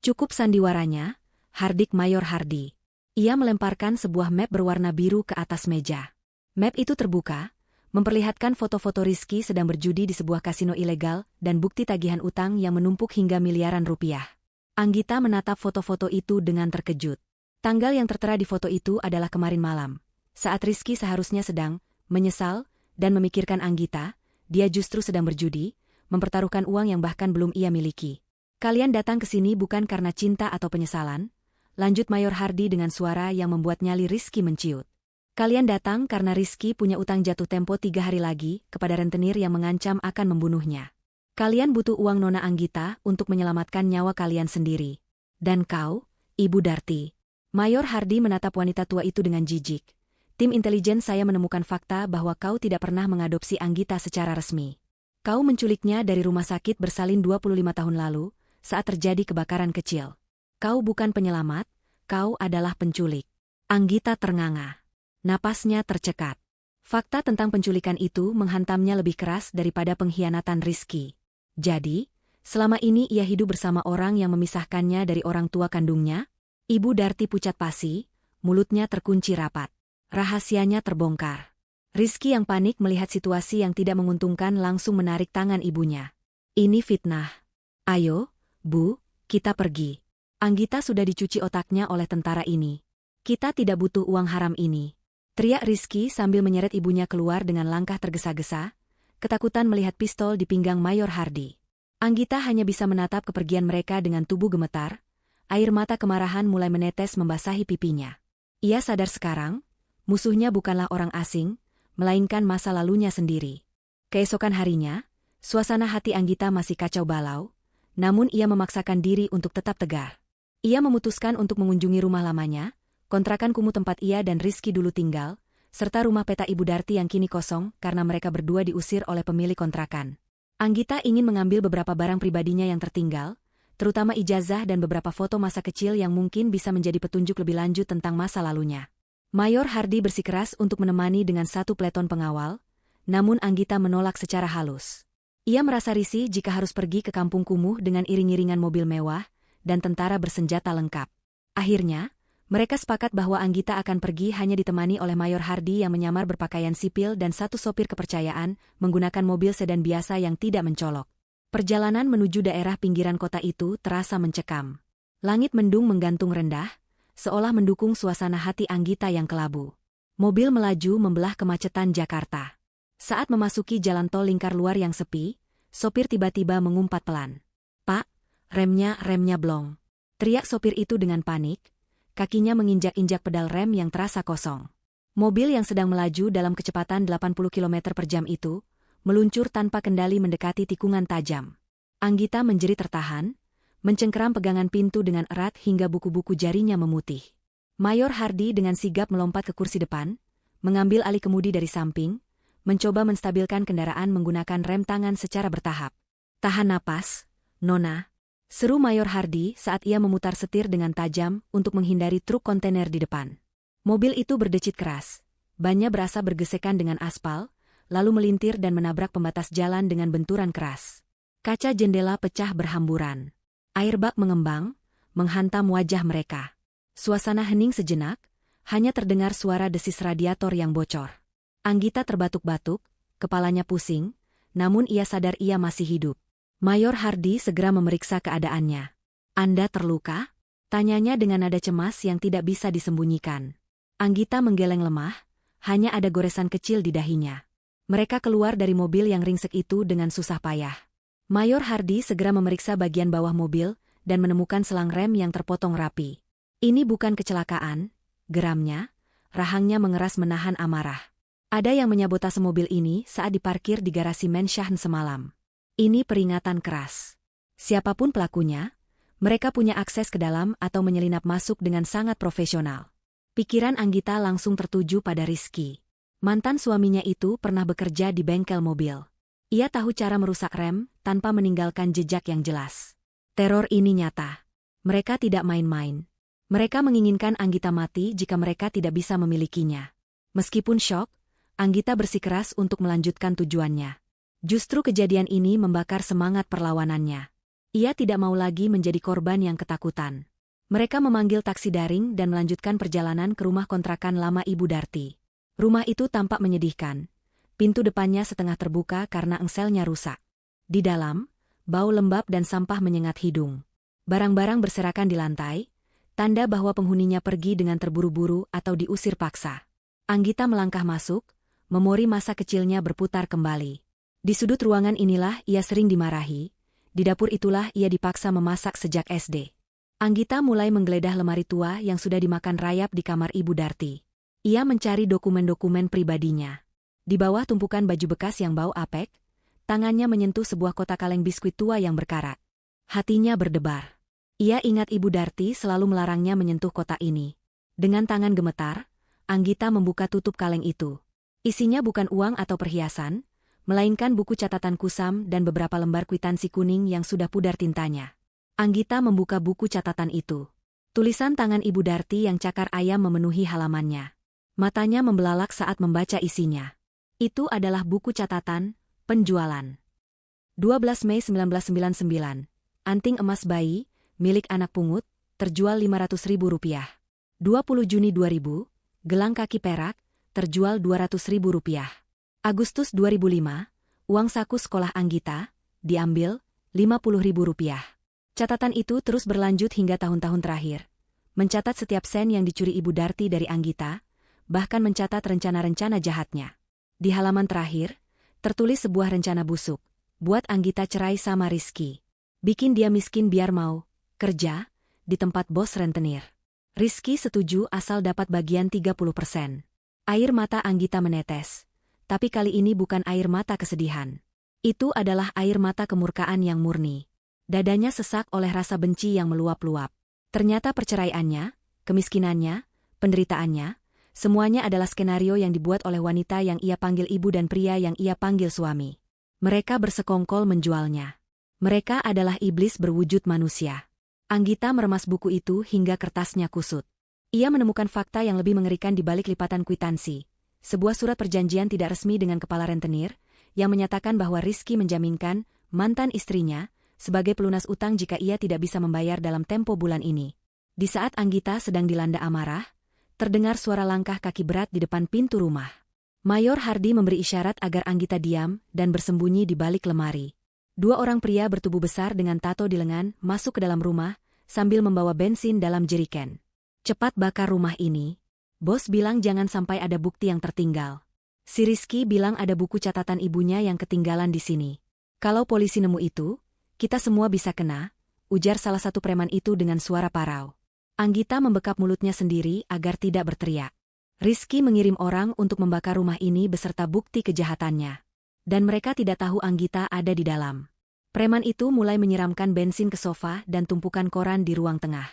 Cukup sandiwaranya, hardik Mayor Hardi. Ia melemparkan sebuah map berwarna biru ke atas meja. Map itu terbuka, memperlihatkan foto-foto Rizky sedang berjudi di sebuah kasino ilegal dan bukti tagihan utang yang menumpuk hingga miliaran rupiah. Anggita menatap foto-foto itu dengan terkejut. Tanggal yang tertera di foto itu adalah kemarin malam. Saat Rizky seharusnya sedang menyesal dan memikirkan Anggita, dia justru sedang berjudi, mempertaruhkan uang yang bahkan belum ia miliki. Kalian datang ke sini bukan karena cinta atau penyesalan, lanjut Mayor Hardi dengan suara yang membuat nyali Rizky menciut. Kalian datang karena Rizky punya utang jatuh tempo 3 hari lagi kepada rentenir yang mengancam akan membunuhnya. Kalian butuh uang Nona Anggita untuk menyelamatkan nyawa kalian sendiri. Dan kau, Ibu Darti. Mayor Hardi menatap wanita tua itu dengan jijik. Tim intelijen saya menemukan fakta bahwa kau tidak pernah mengadopsi Anggita secara resmi. Kau menculiknya dari rumah sakit bersalin 25 tahun lalu, saat terjadi kebakaran kecil. Kau bukan penyelamat, kau adalah penculik. Anggita ternganga. Napasnya tercekat. Fakta tentang penculikan itu menghantamnya lebih keras daripada pengkhianatan Rizky. Jadi, selama ini ia hidup bersama orang yang memisahkannya dari orang tua kandungnya? Ibu Darti pucat pasi, mulutnya terkunci rapat. Rahasianya terbongkar. Rizky yang panik melihat situasi yang tidak menguntungkan langsung menarik tangan ibunya. Ini fitnah. Ayo, Bu, kita pergi. Anggita sudah dicuci otaknya oleh tentara ini. Kita tidak butuh uang haram ini. Teriak Rizky sambil menyeret ibunya keluar dengan langkah tergesa-gesa, ketakutan melihat pistol di pinggang Mayor Hardi. Anggita hanya bisa menatap kepergian mereka dengan tubuh gemetar, air mata kemarahan mulai menetes membasahi pipinya. Ia sadar sekarang, musuhnya bukanlah orang asing, melainkan masa lalunya sendiri. Keesokan harinya, suasana hati Anggita masih kacau balau, namun ia memaksakan diri untuk tetap tegar. Ia memutuskan untuk mengunjungi rumah lamanya, kontrakan kumuh tempat ia dan Rizky dulu tinggal, serta rumah peta Ibu Darti yang kini kosong karena mereka berdua diusir oleh pemilik kontrakan. Anggita ingin mengambil beberapa barang pribadinya yang tertinggal, terutama ijazah dan beberapa foto masa kecil yang mungkin bisa menjadi petunjuk lebih lanjut tentang masa lalunya. Mayor Hardi bersikeras untuk menemani dengan satu peleton pengawal, namun Anggita menolak secara halus. Ia merasa risih jika harus pergi ke kampung kumuh dengan iring-iringan mobil mewah dan tentara bersenjata lengkap. Akhirnya, mereka sepakat bahwa Anggita akan pergi hanya ditemani oleh Mayor Hardi yang menyamar berpakaian sipil dan satu sopir kepercayaan menggunakan mobil sedan biasa yang tidak mencolok. Perjalanan menuju daerah pinggiran kota itu terasa mencekam. Langit mendung menggantung rendah, seolah mendukung suasana hati Anggita yang kelabu. Mobil melaju membelah kemacetan Jakarta. Saat memasuki jalan tol lingkar luar yang sepi, sopir tiba-tiba mengumpat pelan. "Pak, remnya blong." Teriak sopir itu dengan panik. Kakinya menginjak-injak pedal rem yang terasa kosong. Mobil yang sedang melaju dalam kecepatan 80 km per jam itu, meluncur tanpa kendali mendekati tikungan tajam. Anggita menjerit tertahan, mencengkeram pegangan pintu dengan erat hingga buku-buku jarinya memutih. Mayor Hardi dengan sigap melompat ke kursi depan, mengambil alih kemudi dari samping, mencoba menstabilkan kendaraan menggunakan rem tangan secara bertahap. "Tahan napas, Nona," seru Mayor Hardi saat ia memutar setir dengan tajam untuk menghindari truk kontainer di depan. Mobil itu berdecit keras. Bannya berasa bergesekan dengan aspal, lalu melintir dan menabrak pembatas jalan dengan benturan keras. Kaca jendela pecah berhamburan. Air bak mengembang, menghantam wajah mereka. Suasana hening sejenak, hanya terdengar suara desis radiator yang bocor. Anggita terbatuk-batuk, kepalanya pusing, namun ia sadar ia masih hidup. Mayor Hardy segera memeriksa keadaannya. "Anda terluka?" tanyanya dengan nada cemas yang tidak bisa disembunyikan. Anggita menggeleng lemah, hanya ada goresan kecil di dahinya. Mereka keluar dari mobil yang ringsek itu dengan susah payah. Mayor Hardy segera memeriksa bagian bawah mobil dan menemukan selang rem yang terpotong rapi. "Ini bukan kecelakaan," geramnya, rahangnya mengeras menahan amarah. "Ada yang menyabotase mobil ini saat diparkir di garasi Manshahn semalam. Ini peringatan keras. Siapapun pelakunya, mereka punya akses ke dalam atau menyelinap masuk dengan sangat profesional." Pikiran Anggita langsung tertuju pada Rizky. Mantan suaminya itu pernah bekerja di bengkel mobil. Ia tahu cara merusak rem tanpa meninggalkan jejak yang jelas. Teror ini nyata. Mereka tidak main-main. Mereka menginginkan Anggita mati jika mereka tidak bisa memilikinya. Meskipun syok, Anggita bersikeras untuk melanjutkan tujuannya. Justru kejadian ini membakar semangat perlawanannya. Ia tidak mau lagi menjadi korban yang ketakutan. Mereka memanggil taksi daring dan melanjutkan perjalanan ke rumah kontrakan lama Ibu Darti. Rumah itu tampak menyedihkan. Pintu depannya setengah terbuka karena engselnya rusak. Di dalam, bau lembab dan sampah menyengat hidung. Barang-barang berserakan di lantai, tanda bahwa penghuninya pergi dengan terburu-buru atau diusir paksa. Anggita melangkah masuk, memori masa kecilnya berputar kembali. Di sudut ruangan inilah ia sering dimarahi, di dapur itulah ia dipaksa memasak sejak SD. Anggita mulai menggeledah lemari tua yang sudah dimakan rayap di kamar Ibu Darti. Ia mencari dokumen-dokumen pribadinya. Di bawah tumpukan baju bekas yang bau apek, tangannya menyentuh sebuah kotak kaleng biskuit tua yang berkarat. Hatinya berdebar. Ia ingat Ibu Darti selalu melarangnya menyentuh kotak ini. Dengan tangan gemetar, Anggita membuka tutup kaleng itu. Isinya bukan uang atau perhiasan, melainkan buku catatan kusam dan beberapa lembar kwitansi kuning yang sudah pudar tintanya. Anggita membuka buku catatan itu. Tulisan tangan Ibu Darti yang cakar ayam memenuhi halamannya. Matanya membelalak saat membaca isinya. Itu adalah buku catatan, penjualan. 12 Mei 1999. Anting emas bayi, milik anak pungut, terjual Rp500.000. 20 Juni 2000, gelang kaki perak, terjual Rp200.000. Agustus 2005, uang saku sekolah Anggita, diambil, Rp50.000. Catatan itu terus berlanjut hingga tahun-tahun terakhir. Mencatat setiap sen yang dicuri Ibu Darti dari Anggita, bahkan mencatat rencana-rencana jahatnya. Di halaman terakhir, tertulis sebuah rencana busuk. Buat Anggita cerai sama Rizky. Bikin dia miskin biar mau kerja di tempat bos rentenir. Rizky setuju asal dapat bagian 30%. Air mata Anggita menetes. Tapi kali ini bukan air mata kesedihan. Itu adalah air mata kemurkaan yang murni. Dadanya sesak oleh rasa benci yang meluap-luap. Ternyata perceraiannya, kemiskinannya, penderitaannya, semuanya adalah skenario yang dibuat oleh wanita yang ia panggil ibu dan pria yang ia panggil suami. Mereka bersekongkol menjualnya. Mereka adalah iblis berwujud manusia. Anggita meremas buku itu hingga kertasnya kusut. Ia menemukan fakta yang lebih mengerikan di balik lipatan kwitansi. Sebuah surat perjanjian tidak resmi dengan kepala rentenir, yang menyatakan bahwa Rizky menjaminkan mantan istrinya sebagai pelunas utang jika ia tidak bisa membayar dalam tempo bulan ini. Di saat Anggita sedang dilanda amarah, terdengar suara langkah kaki berat di depan pintu rumah. Mayor Hardy memberi isyarat agar Anggita diam dan bersembunyi di balik lemari. Dua orang pria bertubuh besar dengan tato di lengan masuk ke dalam rumah sambil membawa bensin dalam jeriken. "Cepat bakar rumah ini. Bos bilang jangan sampai ada bukti yang tertinggal." Si Rizky bilang ada buku catatan ibunya yang ketinggalan di sini. "Kalau polisi nemu itu, kita semua bisa kena," ujar salah satu preman itu dengan suara parau. Anggita membekap mulutnya sendiri agar tidak berteriak. Rizky mengirim orang untuk membakar rumah ini beserta bukti kejahatannya. Dan mereka tidak tahu Anggita ada di dalam. Preman itu mulai menyiramkan bensin ke sofa dan tumpukan koran di ruang tengah.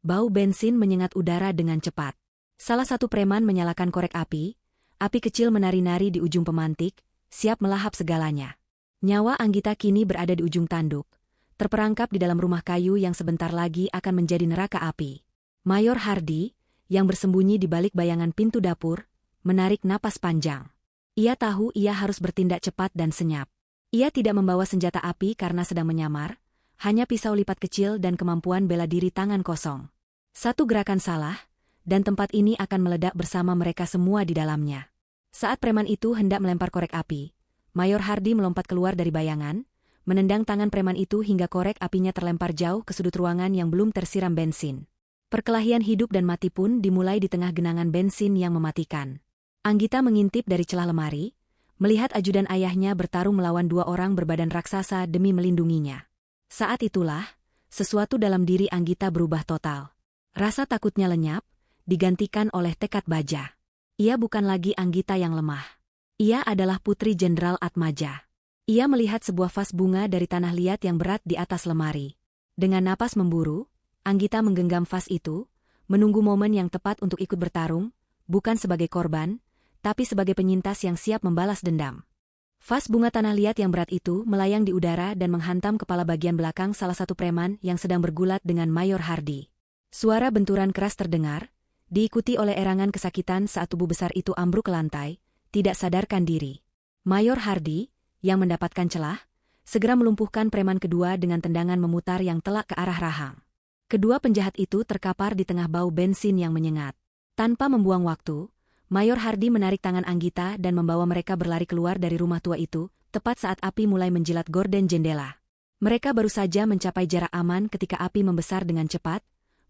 Bau bensin menyengat udara dengan cepat. Salah satu preman menyalakan korek api kecil menari-nari di ujung pemantik, siap melahap segalanya. Nyawa Anggita kini berada di ujung tanduk, terperangkap di dalam rumah kayu yang sebentar lagi akan menjadi neraka api. Mayor Hardy, yang bersembunyi di balik bayangan pintu dapur, menarik napas panjang. Ia tahu ia harus bertindak cepat dan senyap. Ia tidak membawa senjata api karena sedang menyamar, hanya pisau lipat kecil dan kemampuan bela diri tangan kosong. Satu gerakan salah, dan tempat ini akan meledak bersama mereka semua di dalamnya. Saat preman itu hendak melempar korek api, Mayor Hardy melompat keluar dari bayangan, menendang tangan preman itu hingga korek apinya terlempar jauh ke sudut ruangan yang belum tersiram bensin. Perkelahian hidup dan mati pun dimulai di tengah genangan bensin yang mematikan. Anggita mengintip dari celah lemari, melihat ajudan ayahnya bertarung melawan dua orang berbadan raksasa demi melindunginya. Saat itulah, sesuatu dalam diri Anggita berubah total. Rasa takutnya lenyap, digantikan oleh tekad baja. Ia bukan lagi Anggita yang lemah. Ia adalah Putri Jenderal Atmaja. Ia melihat sebuah vas bunga dari tanah liat yang berat di atas lemari. Dengan napas memburu, Anggita menggenggam vas itu, menunggu momen yang tepat untuk ikut bertarung, bukan sebagai korban, tapi sebagai penyintas yang siap membalas dendam. Vas bunga tanah liat yang berat itu melayang di udara dan menghantam kepala bagian belakang salah satu preman yang sedang bergulat dengan Mayor Hardy. Suara benturan keras terdengar, diikuti oleh erangan kesakitan saat tubuh besar itu ambruk ke lantai, tidak sadarkan diri. Mayor Hardy, yang mendapatkan celah, segera melumpuhkan preman kedua dengan tendangan memutar yang telak ke arah rahang. Kedua penjahat itu terkapar di tengah bau bensin yang menyengat. Tanpa membuang waktu, Mayor Hardy menarik tangan Anggita dan membawa mereka berlari keluar dari rumah tua itu, tepat saat api mulai menjilat gorden jendela. Mereka baru saja mencapai jarak aman ketika api membesar dengan cepat,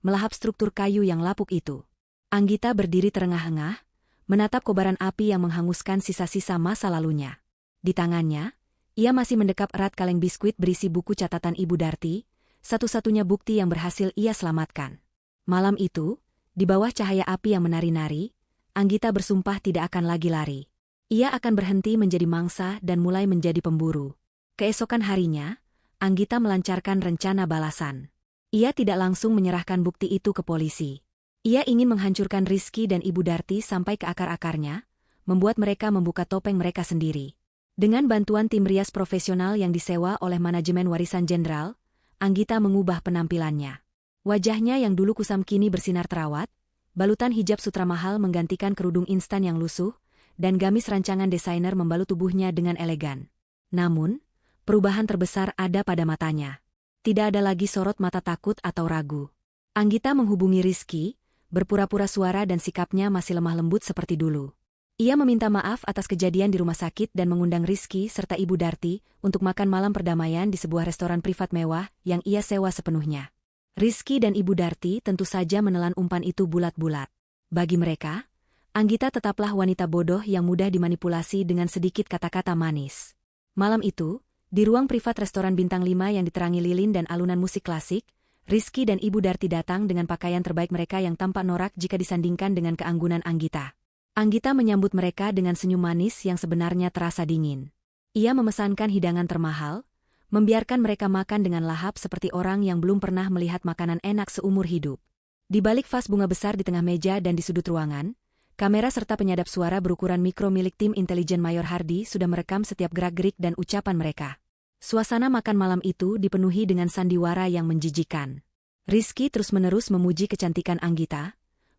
melahap struktur kayu yang lapuk itu. Anggita berdiri terengah-engah, menatap kobaran api yang menghanguskan sisa-sisa masa lalunya. Di tangannya, ia masih mendekap erat kaleng biskuit berisi buku catatan Ibu Darti, satu-satunya bukti yang berhasil ia selamatkan. Malam itu, di bawah cahaya api yang menari-nari, Anggita bersumpah tidak akan lagi lari. Ia akan berhenti menjadi mangsa dan mulai menjadi pemburu. Keesokan harinya, Anggita melancarkan rencana balasan. Ia tidak langsung menyerahkan bukti itu ke polisi. Ia ingin menghancurkan Rizky dan Ibu Darti sampai ke akar-akarnya, membuat mereka membuka topeng mereka sendiri. Dengan bantuan tim rias profesional yang disewa oleh manajemen warisan jenderal, Anggita mengubah penampilannya. Wajahnya yang dulu kusam kini bersinar terawat, balutan hijab sutra mahal menggantikan kerudung instan yang lusuh, dan gamis rancangan desainer membalut tubuhnya dengan elegan. Namun, perubahan terbesar ada pada matanya. Tidak ada lagi sorot mata takut atau ragu. Anggita menghubungi Rizky, berpura-pura suara dan sikapnya masih lemah lembut seperti dulu. Ia meminta maaf atas kejadian di rumah sakit dan mengundang Rizky serta Ibu Darti untuk makan malam perdamaian di sebuah restoran privat mewah yang ia sewa sepenuhnya. Rizky dan Ibu Darti tentu saja menelan umpan itu bulat-bulat. Bagi mereka, Anggita tetaplah wanita bodoh yang mudah dimanipulasi dengan sedikit kata-kata manis. Malam itu, di ruang privat restoran bintang 5 yang diterangi lilin dan alunan musik klasik, Rizky dan Ibu Darti datang dengan pakaian terbaik mereka yang tampak norak jika disandingkan dengan keanggunan Anggita. Anggita menyambut mereka dengan senyum manis yang sebenarnya terasa dingin. Ia memesankan hidangan termahal, membiarkan mereka makan dengan lahap seperti orang yang belum pernah melihat makanan enak seumur hidup. Di balik vas bunga besar di tengah meja dan di sudut ruangan, kamera serta penyadap suara berukuran mikro milik tim intelijen Mayor Hardy sudah merekam setiap gerak-gerik dan ucapan mereka. Suasana makan malam itu dipenuhi dengan sandiwara yang menjijikan. Rizky terus-menerus memuji kecantikan Anggita,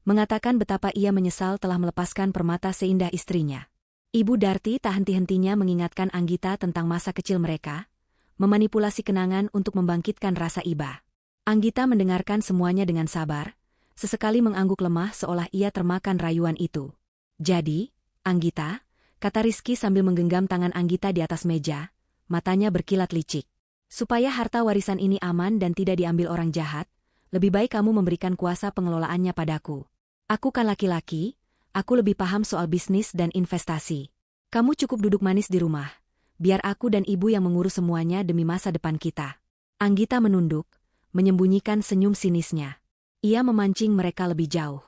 mengatakan betapa ia menyesal telah melepaskan permata seindah istrinya. Ibu Darti tak henti-hentinya mengingatkan Anggita tentang masa kecil mereka, memanipulasi kenangan untuk membangkitkan rasa iba. Anggita mendengarkan semuanya dengan sabar, sesekali mengangguk lemah seolah ia termakan rayuan itu. Jadi, Anggita, kata Rizky sambil menggenggam tangan Anggita di atas meja, matanya berkilat licik. Supaya harta warisan ini aman dan tidak diambil orang jahat, lebih baik kamu memberikan kuasa pengelolaannya padaku. Aku kan laki-laki, aku lebih paham soal bisnis dan investasi. Kamu cukup duduk manis di rumah, biar aku dan ibu yang mengurus semuanya demi masa depan kita. Anggita menunduk, menyembunyikan senyum sinisnya. Ia memancing mereka lebih jauh.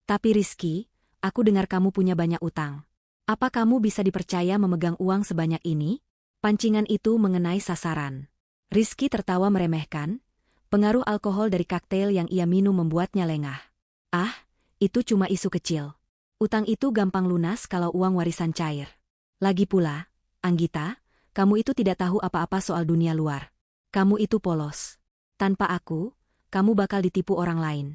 Tapi Rizky, aku dengar kamu punya banyak utang. Apa kamu bisa dipercaya memegang uang sebanyak ini? Pancingan itu mengenai sasaran. Rizky tertawa meremehkan, pengaruh alkohol dari koktail yang ia minum membuatnya lengah. Ah, itu cuma isu kecil. Utang itu gampang lunas kalau uang warisan cair. Lagi pula, Anggita, kamu itu tidak tahu apa-apa soal dunia luar. Kamu itu polos. Tanpa aku, kamu bakal ditipu orang lain.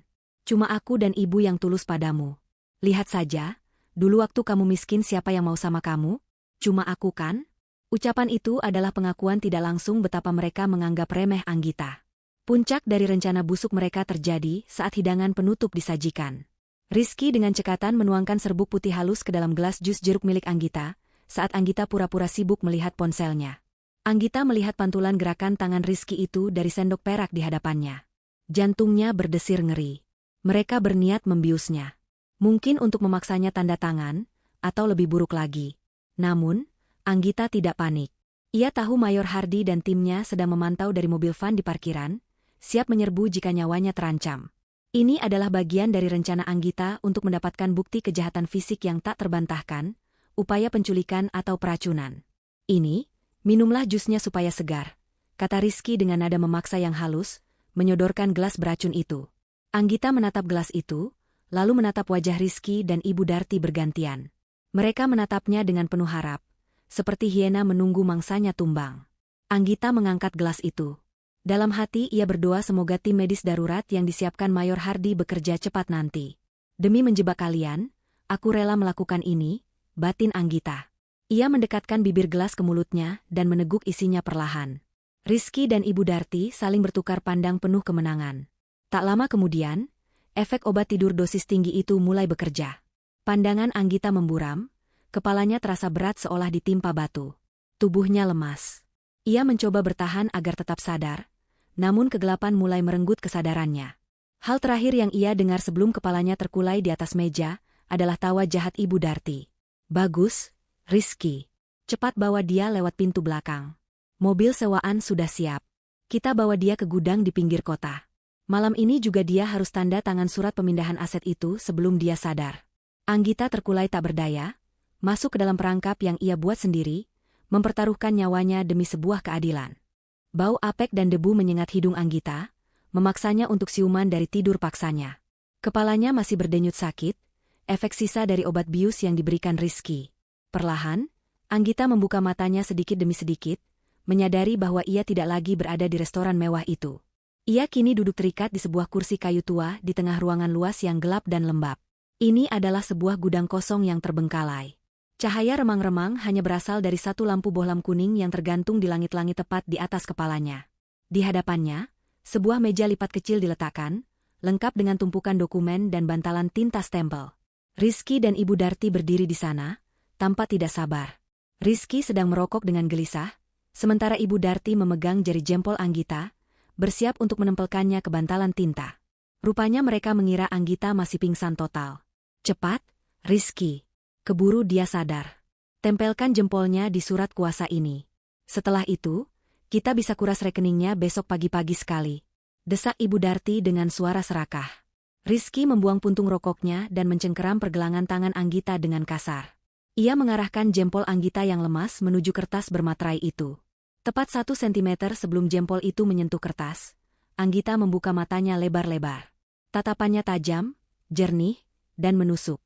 Cuma aku dan ibu yang tulus padamu. Lihat saja, dulu waktu kamu miskin siapa yang mau sama kamu? Cuma aku kan? Ucapan itu adalah pengakuan tidak langsung betapa mereka menganggap remeh Anggita. Puncak dari rencana busuk mereka terjadi saat hidangan penutup disajikan. Rizky dengan cekatan menuangkan serbuk putih halus ke dalam gelas jus jeruk milik Anggita, saat Anggita pura-pura sibuk melihat ponselnya. Anggita melihat pantulan gerakan tangan Rizky itu dari sendok perak di hadapannya. Jantungnya berdesir ngeri. Mereka berniat membiusnya. Mungkin untuk memaksanya tanda tangan, atau lebih buruk lagi. Namun, Anggita tidak panik. Ia tahu Mayor Hardy dan timnya sedang memantau dari mobil van di parkiran, siap menyerbu jika nyawanya terancam. Ini adalah bagian dari rencana Anggita untuk mendapatkan bukti kejahatan fisik yang tak terbantahkan, upaya penculikan atau peracunan. Ini, minumlah jusnya supaya segar, kata Rizky dengan nada memaksa yang halus, menyodorkan gelas beracun itu. Anggita menatap gelas itu, lalu menatap wajah Rizky dan Ibu Darti bergantian. Mereka menatapnya dengan penuh harap, seperti hiena menunggu mangsanya tumbang. Anggita mengangkat gelas itu. Dalam hati ia berdoa semoga tim medis darurat yang disiapkan Mayor Hardy bekerja cepat nanti. Demi menjebak kalian, aku rela melakukan ini, batin Anggita. Ia mendekatkan bibir gelas ke mulutnya dan meneguk isinya perlahan. Rizky dan Ibu Darti saling bertukar pandang penuh kemenangan. Tak lama kemudian, efek obat tidur dosis tinggi itu mulai bekerja. Pandangan Anggita memburam, kepalanya terasa berat seolah ditimpa batu. Tubuhnya lemas. Ia mencoba bertahan agar tetap sadar, namun kegelapan mulai merenggut kesadarannya. Hal terakhir yang ia dengar sebelum kepalanya terkulai di atas meja adalah tawa jahat Ibu Darti. Bagus, Rizky. Cepat bawa dia lewat pintu belakang. Mobil sewaan sudah siap. Kita bawa dia ke gudang di pinggir kota. Malam ini juga dia harus tanda tangan surat pemindahan aset itu sebelum dia sadar. Anggita terkulai tak berdaya, masuk ke dalam perangkap yang ia buat sendiri, mempertaruhkan nyawanya demi sebuah keadilan. Bau apek dan debu menyengat hidung Anggita, memaksanya untuk siuman dari tidur paksanya. Kepalanya masih berdenyut sakit, efek sisa dari obat bius yang diberikan Rizky. Perlahan, Anggita membuka matanya sedikit demi sedikit, menyadari bahwa ia tidak lagi berada di restoran mewah itu. Ia kini duduk terikat di sebuah kursi kayu tua di tengah ruangan luas yang gelap dan lembab. Ini adalah sebuah gudang kosong yang terbengkalai. Cahaya remang-remang hanya berasal dari satu lampu bohlam kuning yang tergantung di langit-langit tepat di atas kepalanya. Di hadapannya, sebuah meja lipat kecil diletakkan, lengkap dengan tumpukan dokumen dan bantalan tinta stempel. Rizky dan Ibu Darti berdiri di sana, tampak tidak sabar. Rizky sedang merokok dengan gelisah, sementara Ibu Darti memegang jari jempol Anggita, bersiap untuk menempelkannya ke bantalan tinta. Rupanya mereka mengira Anggita masih pingsan total. Cepat, Rizky. Keburu dia sadar. Tempelkan jempolnya di surat kuasa ini. Setelah itu, kita bisa kuras rekeningnya besok pagi-pagi sekali. Desak Ibu Darti dengan suara serakah. Rizky membuang puntung rokoknya dan mencengkeram pergelangan tangan Anggita dengan kasar. Ia mengarahkan jempol Anggita yang lemas menuju kertas bermaterai itu. Tepat 1 sentimeter sebelum jempol itu menyentuh kertas, Anggita membuka matanya lebar-lebar. Tatapannya tajam, jernih, dan menusuk.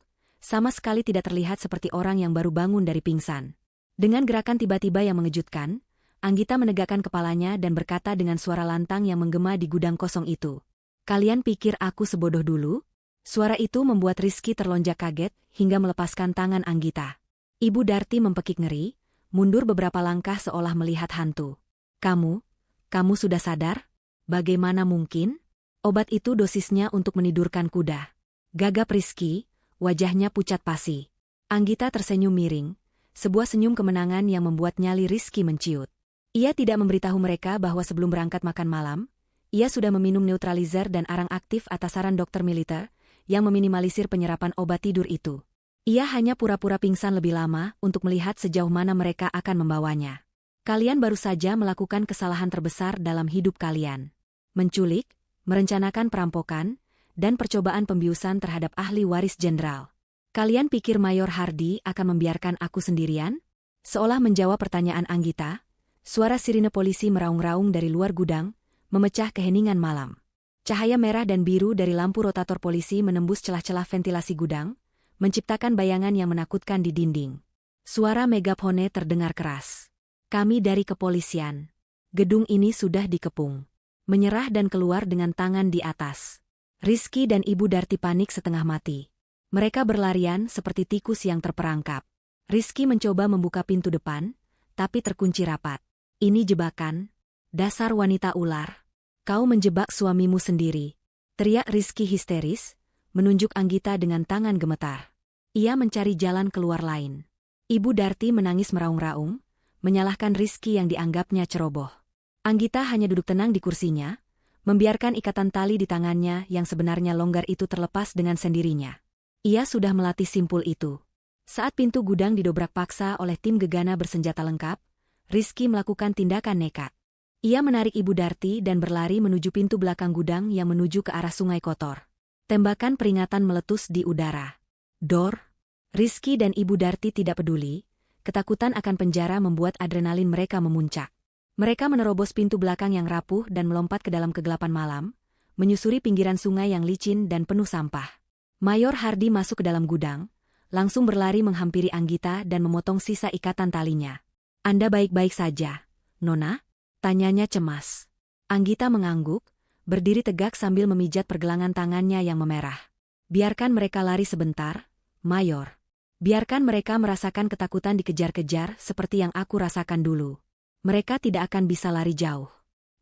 Sama sekali tidak terlihat seperti orang yang baru bangun dari pingsan. Dengan gerakan tiba-tiba yang mengejutkan, Anggita menegakkan kepalanya dan berkata dengan suara lantang yang menggema di gudang kosong itu. Kalian pikir aku sebodoh dulu? Suara itu membuat Rizky terlonjak kaget hingga melepaskan tangan Anggita. Ibu Darti mempekik ngeri, mundur beberapa langkah seolah melihat hantu. Kamu sudah sadar? Bagaimana mungkin? Obat itu dosisnya untuk menidurkan kuda. Gagap Rizky, wajahnya pucat pasi. Anggita tersenyum miring, sebuah senyum kemenangan yang membuat nyali Rizky menciut. Ia tidak memberitahu mereka bahwa sebelum berangkat makan malam, ia sudah meminum neutralizer dan arang aktif atas saran dokter militer, yang meminimalisir penyerapan obat tidur itu. Ia hanya pura-pura pingsan lebih lama untuk melihat sejauh mana mereka akan membawanya. Kalian baru saja melakukan kesalahan terbesar dalam hidup kalian. Menculik, merencanakan perampokan, dan percobaan pembiusan terhadap ahli waris jenderal. Kalian pikir Mayor Hardy akan membiarkan aku sendirian? Seolah menjawab pertanyaan Anggita, suara sirine polisi meraung-raung dari luar gudang, memecah keheningan malam. Cahaya merah dan biru dari lampu rotator polisi menembus celah-celah ventilasi gudang, menciptakan bayangan yang menakutkan di dinding. Suara megafone terdengar keras. Kami dari kepolisian. Gedung ini sudah dikepung. Menyerah dan keluar dengan tangan di atas. Rizky dan Ibu Darti panik setengah mati. Mereka berlarian seperti tikus yang terperangkap. Rizky mencoba membuka pintu depan, tapi terkunci rapat. Ini jebakan. Dasar wanita ular. Kau menjebak suamimu sendiri. Teriak Rizky histeris, menunjuk Anggita dengan tangan gemetar. Ia mencari jalan keluar lain. Ibu Darti menangis meraung-raung, menyalahkan Rizky yang dianggapnya ceroboh. Anggita hanya duduk tenang di kursinya, membiarkan ikatan tali di tangannya yang sebenarnya longgar itu terlepas dengan sendirinya. Ia sudah melatih simpul itu. Saat pintu gudang didobrak paksa oleh tim gegana bersenjata lengkap, Rizky melakukan tindakan nekat. Ia menarik Ibu Darti dan berlari menuju pintu belakang gudang yang menuju ke arah sungai kotor. Tembakan peringatan meletus di udara. Dor! Rizky dan Ibu Darti tidak peduli, ketakutan akan penjara membuat adrenalin mereka memuncak. Mereka menerobos pintu belakang yang rapuh dan melompat ke dalam kegelapan malam, menyusuri pinggiran sungai yang licin dan penuh sampah. Mayor Hardi masuk ke dalam gudang, langsung berlari menghampiri Anggita dan memotong sisa ikatan talinya. "Anda baik-baik saja, Nona?" tanyanya cemas. Anggita mengangguk, berdiri tegak sambil memijat pergelangan tangannya yang memerah. "Biarkan mereka lari sebentar, Mayor. Biarkan mereka merasakan ketakutan dikejar-kejar seperti yang aku rasakan dulu. Mereka tidak akan bisa lari jauh."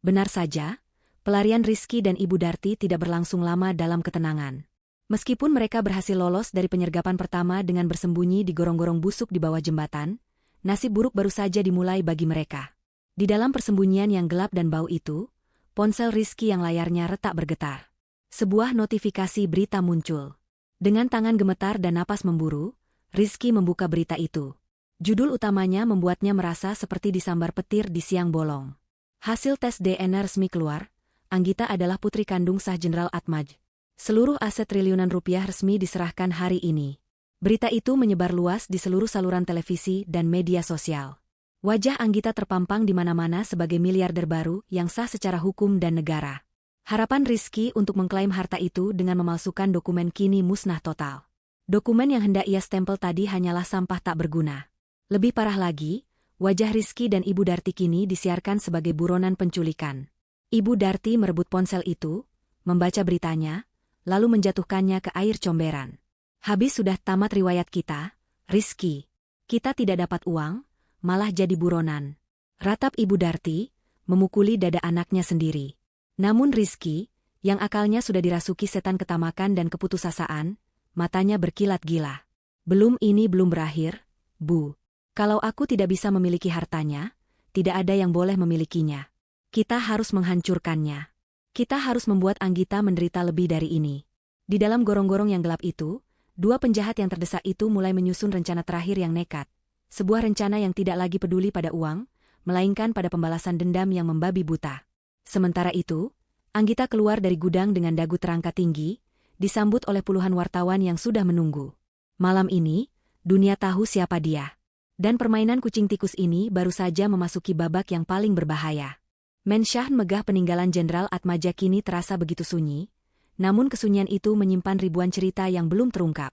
Benar saja, pelarian Rizky dan Ibu Darti tidak berlangsung lama dalam ketenangan. Meskipun mereka berhasil lolos dari penyergapan pertama dengan bersembunyi di gorong-gorong busuk di bawah jembatan, nasib buruk baru saja dimulai bagi mereka. Di dalam persembunyian yang gelap dan bau itu, ponsel Rizky yang layarnya retak bergetar. Sebuah notifikasi berita muncul. Dengan tangan gemetar dan napas memburu, Rizky membuka berita itu. Judul utamanya membuatnya merasa seperti disambar petir di siang bolong. Hasil tes DNA resmi keluar, Anggita adalah putri kandung sah Jenderal Atmaj. Seluruh aset triliunan rupiah resmi diserahkan hari ini. Berita itu menyebar luas di seluruh saluran televisi dan media sosial. Wajah Anggita terpampang di mana-mana sebagai miliarder baru yang sah secara hukum dan negara. Harapan Rizky untuk mengklaim harta itu dengan memalsukan dokumen kini musnah total. Dokumen yang hendak ia stempel tadi hanyalah sampah tak berguna. Lebih parah lagi, wajah Rizky dan Ibu Darti kini disiarkan sebagai buronan penculikan. Ibu Darti merebut ponsel itu, membaca beritanya, lalu menjatuhkannya ke air comberan. "Habis sudah tamat riwayat kita, Rizky. Kita tidak dapat uang, malah jadi buronan," ratap Ibu Darti, memukuli dada anaknya sendiri. Namun Rizky, yang akalnya sudah dirasuki setan ketamakan dan keputusasaan, matanya berkilat gila. Ini belum berakhir, Bu. Kalau aku tidak bisa memiliki hartanya, tidak ada yang boleh memilikinya. Kita harus menghancurkannya. Kita harus membuat Anggita menderita lebih dari ini." Di dalam gorong-gorong yang gelap itu, dua penjahat yang terdesak itu mulai menyusun rencana terakhir yang nekat. Sebuah rencana yang tidak lagi peduli pada uang, melainkan pada pembalasan dendam yang membabi buta. Sementara itu, Anggita keluar dari gudang dengan dagu terangkat tinggi, disambut oleh puluhan wartawan yang sudah menunggu. Malam ini, dunia tahu siapa dia. Dan permainan kucing tikus ini baru saja memasuki babak yang paling berbahaya. Mensyah megah peninggalan Jenderal Atmaja kini terasa begitu sunyi, namun kesunyian itu menyimpan ribuan cerita yang belum terungkap.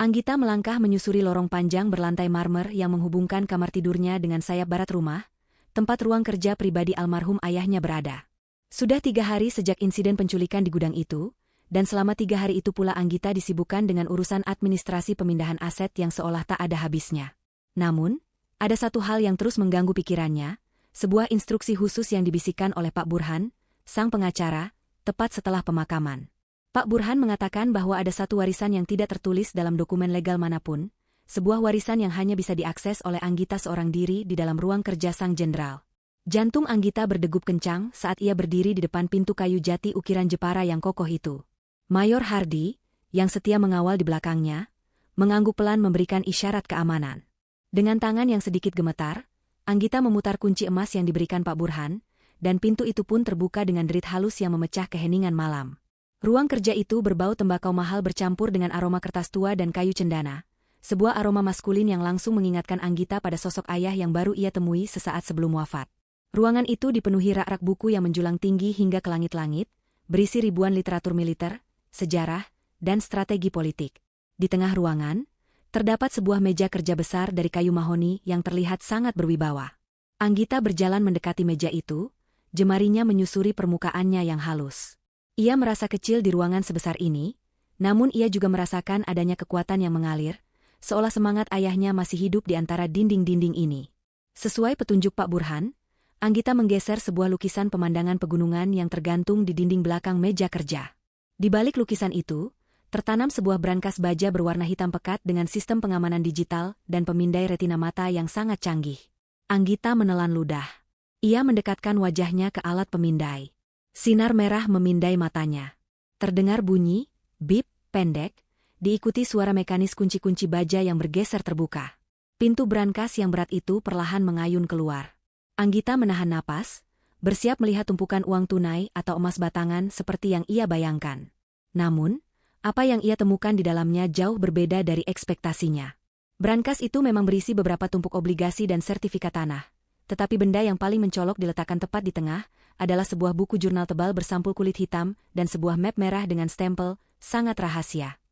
Anggita melangkah menyusuri lorong panjang berlantai marmer yang menghubungkan kamar tidurnya dengan sayap barat rumah, tempat ruang kerja pribadi almarhum ayahnya berada. Sudah 3 hari sejak insiden penculikan di gudang itu, dan selama 3 hari itu pula Anggita disibukkan dengan urusan administrasi pemindahan aset yang seolah tak ada habisnya. Namun, ada satu hal yang terus mengganggu pikirannya, sebuah instruksi khusus yang dibisikkan oleh Pak Burhan, sang pengacara, tepat setelah pemakaman. Pak Burhan mengatakan bahwa ada satu warisan yang tidak tertulis dalam dokumen legal manapun, sebuah warisan yang hanya bisa diakses oleh Anggita seorang diri di dalam ruang kerja sang jenderal. Jantung Anggita berdegup kencang saat ia berdiri di depan pintu kayu jati ukiran Jepara yang kokoh itu. Mayor Hardi, yang setia mengawal di belakangnya, mengangguk pelan memberikan isyarat keamanan. Dengan tangan yang sedikit gemetar, Anggita memutar kunci emas yang diberikan Pak Burhan, dan pintu itu pun terbuka dengan derit halus yang memecah keheningan malam. Ruang kerja itu berbau tembakau mahal bercampur dengan aroma kertas tua dan kayu cendana, sebuah aroma maskulin yang langsung mengingatkan Anggita pada sosok ayah yang baru ia temui sesaat sebelum wafat. Ruangan itu dipenuhi rak-rak buku yang menjulang tinggi hingga ke langit-langit, berisi ribuan literatur militer, sejarah, dan strategi politik. Di tengah ruangan, terdapat sebuah meja kerja besar dari kayu mahoni yang terlihat sangat berwibawa. Anggita berjalan mendekati meja itu, jemarinya menyusuri permukaannya yang halus. Ia merasa kecil di ruangan sebesar ini, namun ia juga merasakan adanya kekuatan yang mengalir, seolah semangat ayahnya masih hidup di antara dinding-dinding ini. Sesuai petunjuk Pak Burhan, Anggita menggeser sebuah lukisan pemandangan pegunungan yang tergantung di dinding belakang meja kerja. Di balik lukisan itu, tertanam sebuah brankas baja berwarna hitam pekat dengan sistem pengamanan digital dan pemindai retina mata yang sangat canggih. Anggita menelan ludah. Ia mendekatkan wajahnya ke alat pemindai. Sinar merah memindai matanya. Terdengar bunyi, bip, pendek, diikuti suara mekanis kunci-kunci baja yang bergeser terbuka. Pintu brankas yang berat itu perlahan mengayun keluar. Anggita menahan napas, bersiap melihat tumpukan uang tunai atau emas batangan seperti yang ia bayangkan. Namun, apa yang ia temukan di dalamnya jauh berbeda dari ekspektasinya. Brankas itu memang berisi beberapa tumpuk obligasi dan sertifikat tanah. Tetapi benda yang paling mencolok diletakkan tepat di tengah adalah sebuah buku jurnal tebal bersampul kulit hitam dan sebuah map merah dengan stempel, sangat rahasia.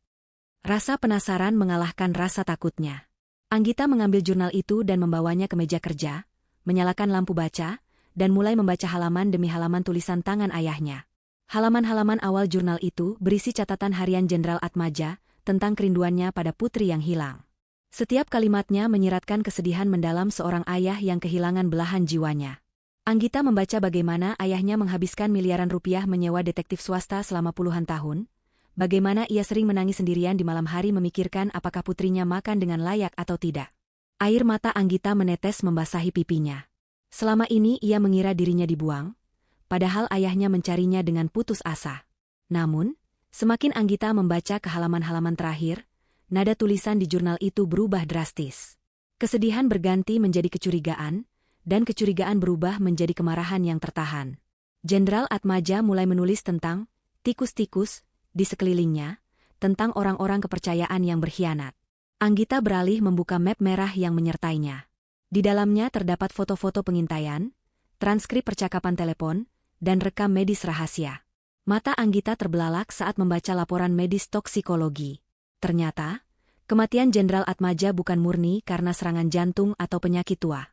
Rasa penasaran mengalahkan rasa takutnya. Anggita mengambil jurnal itu dan membawanya ke meja kerja, menyalakan lampu baca, dan mulai membaca halaman demi halaman tulisan tangan ayahnya. Halaman-halaman awal jurnal itu berisi catatan harian Jenderal Atmaja tentang kerinduannya pada putri yang hilang. Setiap kalimatnya menyiratkan kesedihan mendalam seorang ayah yang kehilangan belahan jiwanya. Anggita membaca bagaimana ayahnya menghabiskan miliaran rupiah menyewa detektif swasta selama puluhan tahun, bagaimana ia sering menangis sendirian di malam hari memikirkan apakah putrinya makan dengan layak atau tidak. Air mata Anggita menetes membasahi pipinya. Selama ini ia mengira dirinya dibuang, padahal ayahnya mencarinya dengan putus asa. Namun, semakin Anggita membaca ke halaman-halaman terakhir, nada tulisan di jurnal itu berubah drastis. Kesedihan berganti menjadi kecurigaan, dan kecurigaan berubah menjadi kemarahan yang tertahan. Jenderal Atmaja mulai menulis tentang tikus-tikus di sekelilingnya, tentang orang-orang kepercayaan yang berkhianat. Anggita beralih membuka map merah yang menyertainya. Di dalamnya terdapat foto-foto pengintaian, transkrip percakapan telepon, dan rekam medis rahasia. Mata Anggita terbelalak saat membaca laporan medis toksikologi. Ternyata, kematian Jenderal Atmaja bukan murni karena serangan jantung atau penyakit tua.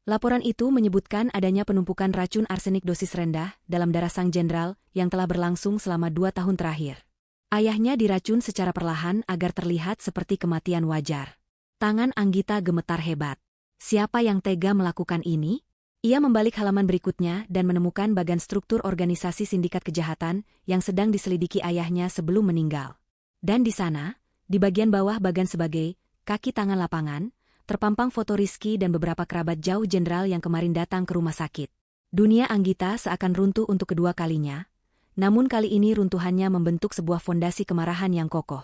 Laporan itu menyebutkan adanya penumpukan racun arsenik dosis rendah dalam darah sang jenderal yang telah berlangsung selama 2 tahun terakhir. Ayahnya diracun secara perlahan agar terlihat seperti kematian wajar. Tangan Anggita gemetar hebat. Siapa yang tega melakukan ini? Ia membalik halaman berikutnya dan menemukan bagan struktur organisasi sindikat kejahatan yang sedang diselidiki ayahnya sebelum meninggal. Dan di sana, di bagian bawah bagan sebagai kaki tangan lapangan, terpampang foto Rizky dan beberapa kerabat jauh jenderal yang kemarin datang ke rumah sakit. Dunia Anggita seakan runtuh untuk kedua kalinya, namun kali ini runtuhannya membentuk sebuah fondasi kemarahan yang kokoh.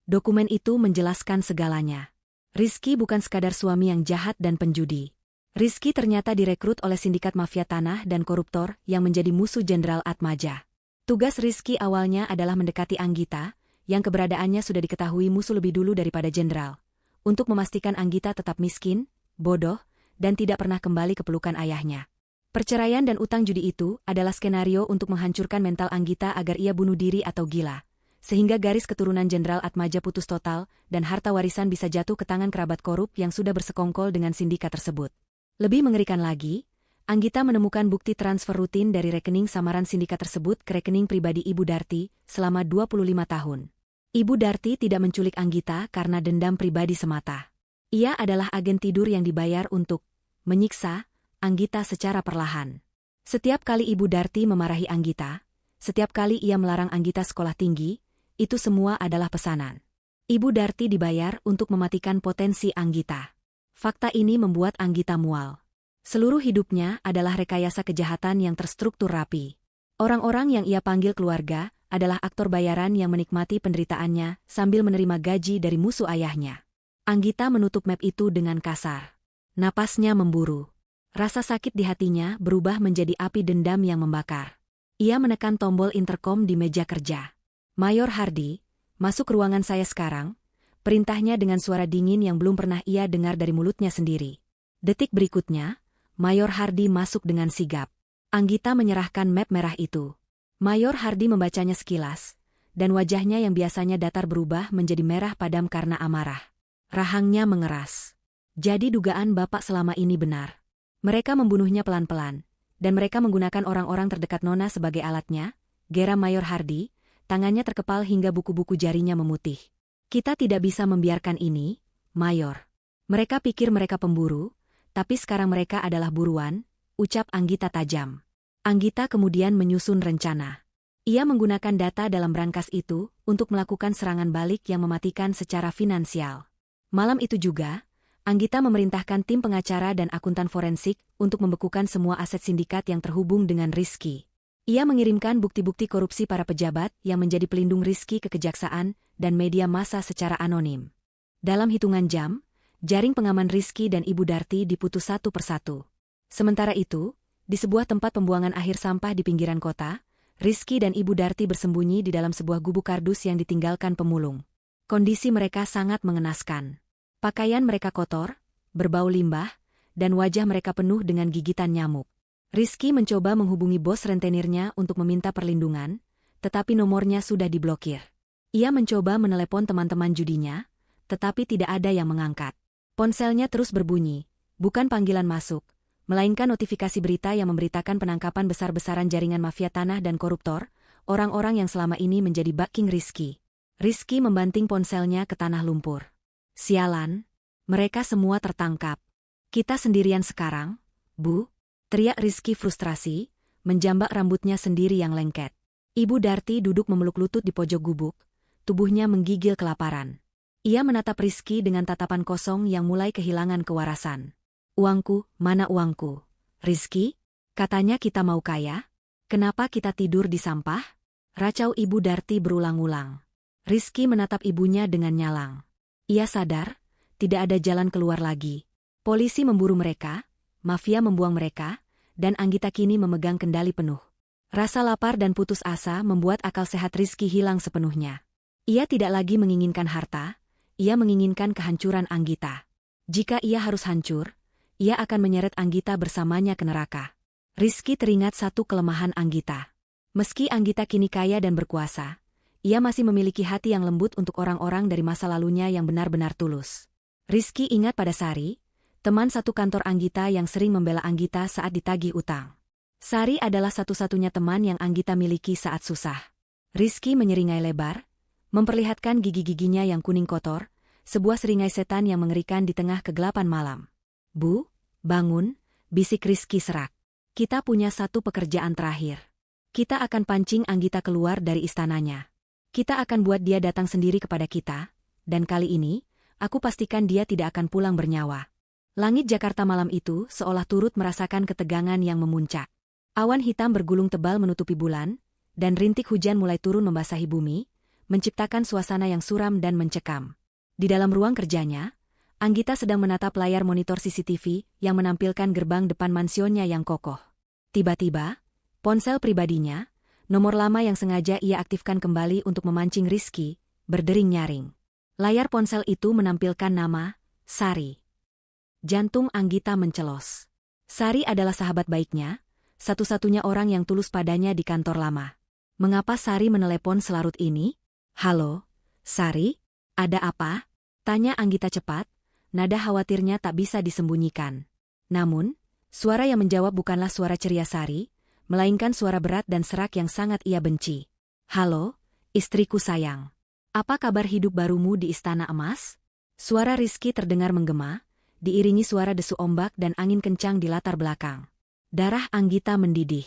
Dokumen itu menjelaskan segalanya. Rizky bukan sekadar suami yang jahat dan penjudi. Rizky ternyata direkrut oleh sindikat mafia tanah dan koruptor yang menjadi musuh Jenderal Atmaja. Tugas Rizky awalnya adalah mendekati Anggita, yang keberadaannya sudah diketahui musuh lebih dulu daripada jenderal, untuk memastikan Anggita tetap miskin, bodoh, dan tidak pernah kembali ke pelukan ayahnya. Perceraian dan utang judi itu adalah skenario untuk menghancurkan mental Anggita agar ia bunuh diri atau gila, sehingga garis keturunan Jenderal Atmaja putus total dan harta warisan bisa jatuh ke tangan kerabat korup yang sudah bersekongkol dengan sindikat tersebut. Lebih mengerikan lagi, Anggita menemukan bukti transfer rutin dari rekening samaran sindikat tersebut ke rekening pribadi Ibu Darti selama 25 tahun. Ibu Darti tidak menculik Anggita karena dendam pribadi semata. Ia adalah agen tidur yang dibayar untuk menyiksa Anggita secara perlahan. Setiap kali Ibu Darti memarahi Anggita, setiap kali ia melarang Anggita sekolah tinggi, itu semua adalah pesanan. Ibu Darti dibayar untuk mematikan potensi Anggita. Fakta ini membuat Anggita mual. Seluruh hidupnya adalah rekayasa kejahatan yang terstruktur rapi. Orang-orang yang ia panggil keluarga adalah aktor bayaran yang menikmati penderitaannya sambil menerima gaji dari musuh ayahnya. Anggita menutup map itu dengan kasar. Napasnya memburu. Rasa sakit di hatinya berubah menjadi api dendam yang membakar. Ia menekan tombol interkom di meja kerja. Mayor Hardy, masuk ke ruangan saya sekarang. Perintahnya dengan suara dingin yang belum pernah ia dengar dari mulutnya sendiri. Detik berikutnya, Mayor Hardy masuk dengan sigap. Anggita menyerahkan map merah itu. Mayor Hardy membacanya sekilas, dan wajahnya yang biasanya datar berubah menjadi merah padam karena amarah. Rahangnya mengeras. Jadi dugaan Bapak selama ini benar. Mereka membunuhnya pelan-pelan, dan mereka menggunakan orang-orang terdekat Nona sebagai alatnya, geram Mayor Hardy, tangannya terkepal hingga buku-buku jarinya memutih. Kita tidak bisa membiarkan ini, Mayor. Mereka pikir mereka pemburu, tapi sekarang mereka adalah buruan, ucap Anggita tajam. Anggita kemudian menyusun rencana. Ia menggunakan data dalam brankas itu untuk melakukan serangan balik yang mematikan secara finansial. Malam itu juga, Anggita memerintahkan tim pengacara dan akuntan forensik untuk membekukan semua aset sindikat yang terhubung dengan Rizky. Ia mengirimkan bukti-bukti korupsi para pejabat yang menjadi pelindung Rizky ke kejaksaan dan media massa secara anonim. Dalam hitungan jam, jaring pengaman Rizky dan Ibu Darti diputus satu persatu. Sementara itu, di sebuah tempat pembuangan akhir sampah di pinggiran kota, Rizky dan Ibu Darti bersembunyi di dalam sebuah gubuk kardus yang ditinggalkan pemulung. Kondisi mereka sangat mengenaskan. Pakaian mereka kotor, berbau limbah, dan wajah mereka penuh dengan gigitan nyamuk. Rizky mencoba menghubungi bos rentenirnya untuk meminta perlindungan, tetapi nomornya sudah diblokir. Ia mencoba menelepon teman-teman judinya, tetapi tidak ada yang mengangkat. Ponselnya terus berbunyi, bukan panggilan masuk, melainkan notifikasi berita yang memberitakan penangkapan besar-besaran jaringan mafia tanah dan koruptor, orang-orang yang selama ini menjadi backing Rizky. Rizky membanting ponselnya ke tanah lumpur. Sialan, mereka semua tertangkap. Kita sendirian sekarang, Bu, teriak Rizky frustrasi, menjambak rambutnya sendiri yang lengket. Ibu Darti duduk memeluk lutut di pojok gubuk, tubuhnya menggigil kelaparan. Ia menatap Rizky dengan tatapan kosong yang mulai kehilangan kewarasan. Uangku, mana uangku? Rizky, katanya kita mau kaya? Kenapa kita tidur di sampah? Racau Ibu Darti berulang-ulang. Rizky menatap ibunya dengan nyalang. Ia sadar, tidak ada jalan keluar lagi. Polisi memburu mereka, mafia membuang mereka, dan Anggita kini memegang kendali penuh. Rasa lapar dan putus asa membuat akal sehat Rizky hilang sepenuhnya. Ia tidak lagi menginginkan harta, ia menginginkan kehancuran Anggita. Jika ia harus hancur, ia akan menyeret Anggita bersamanya ke neraka. Rizky teringat satu kelemahan Anggita. Meski Anggita kini kaya dan berkuasa, ia masih memiliki hati yang lembut untuk orang-orang dari masa lalunya yang benar-benar tulus. Rizky ingat pada Sari, teman satu kantor Anggita yang sering membela Anggita saat ditagih utang. Sari adalah satu-satunya teman yang Anggita miliki saat susah. Rizky menyeringai lebar, memperlihatkan gigi-giginya yang kuning kotor, sebuah seringai setan yang mengerikan di tengah kegelapan malam. Bu, bangun, bisik Rizky serak. Kita punya satu pekerjaan terakhir. Kita akan pancing Anggita keluar dari istananya. Kita akan buat dia datang sendiri kepada kita, dan kali ini, aku pastikan dia tidak akan pulang bernyawa. Langit Jakarta malam itu seolah turut merasakan ketegangan yang memuncak. Awan hitam bergulung tebal menutupi bulan, dan rintik hujan mulai turun membasahi bumi, menciptakan suasana yang suram dan mencekam. Di dalam ruang kerjanya, Anggita sedang menatap layar monitor CCTV yang menampilkan gerbang depan mansionnya yang kokoh. Tiba-tiba, ponsel pribadinya, nomor lama yang sengaja ia aktifkan kembali untuk memancing Rizky, berdering nyaring. Layar ponsel itu menampilkan nama, Sari. Jantung Anggita mencelos. Sari adalah sahabat baiknya, satu-satunya orang yang tulus padanya di kantor lama. Mengapa Sari menelepon selarut ini? Halo, Sari, ada apa? Tanya Anggita cepat, nada khawatirnya tak bisa disembunyikan. Namun, suara yang menjawab bukanlah suara ceria Sari, melainkan suara berat dan serak yang sangat ia benci. Halo, istriku sayang. Apa kabar hidup barumu di Istana Emas? Suara Rizky terdengar menggema, diiringi suara desu ombak dan angin kencang di latar belakang. Darah Anggita mendidih.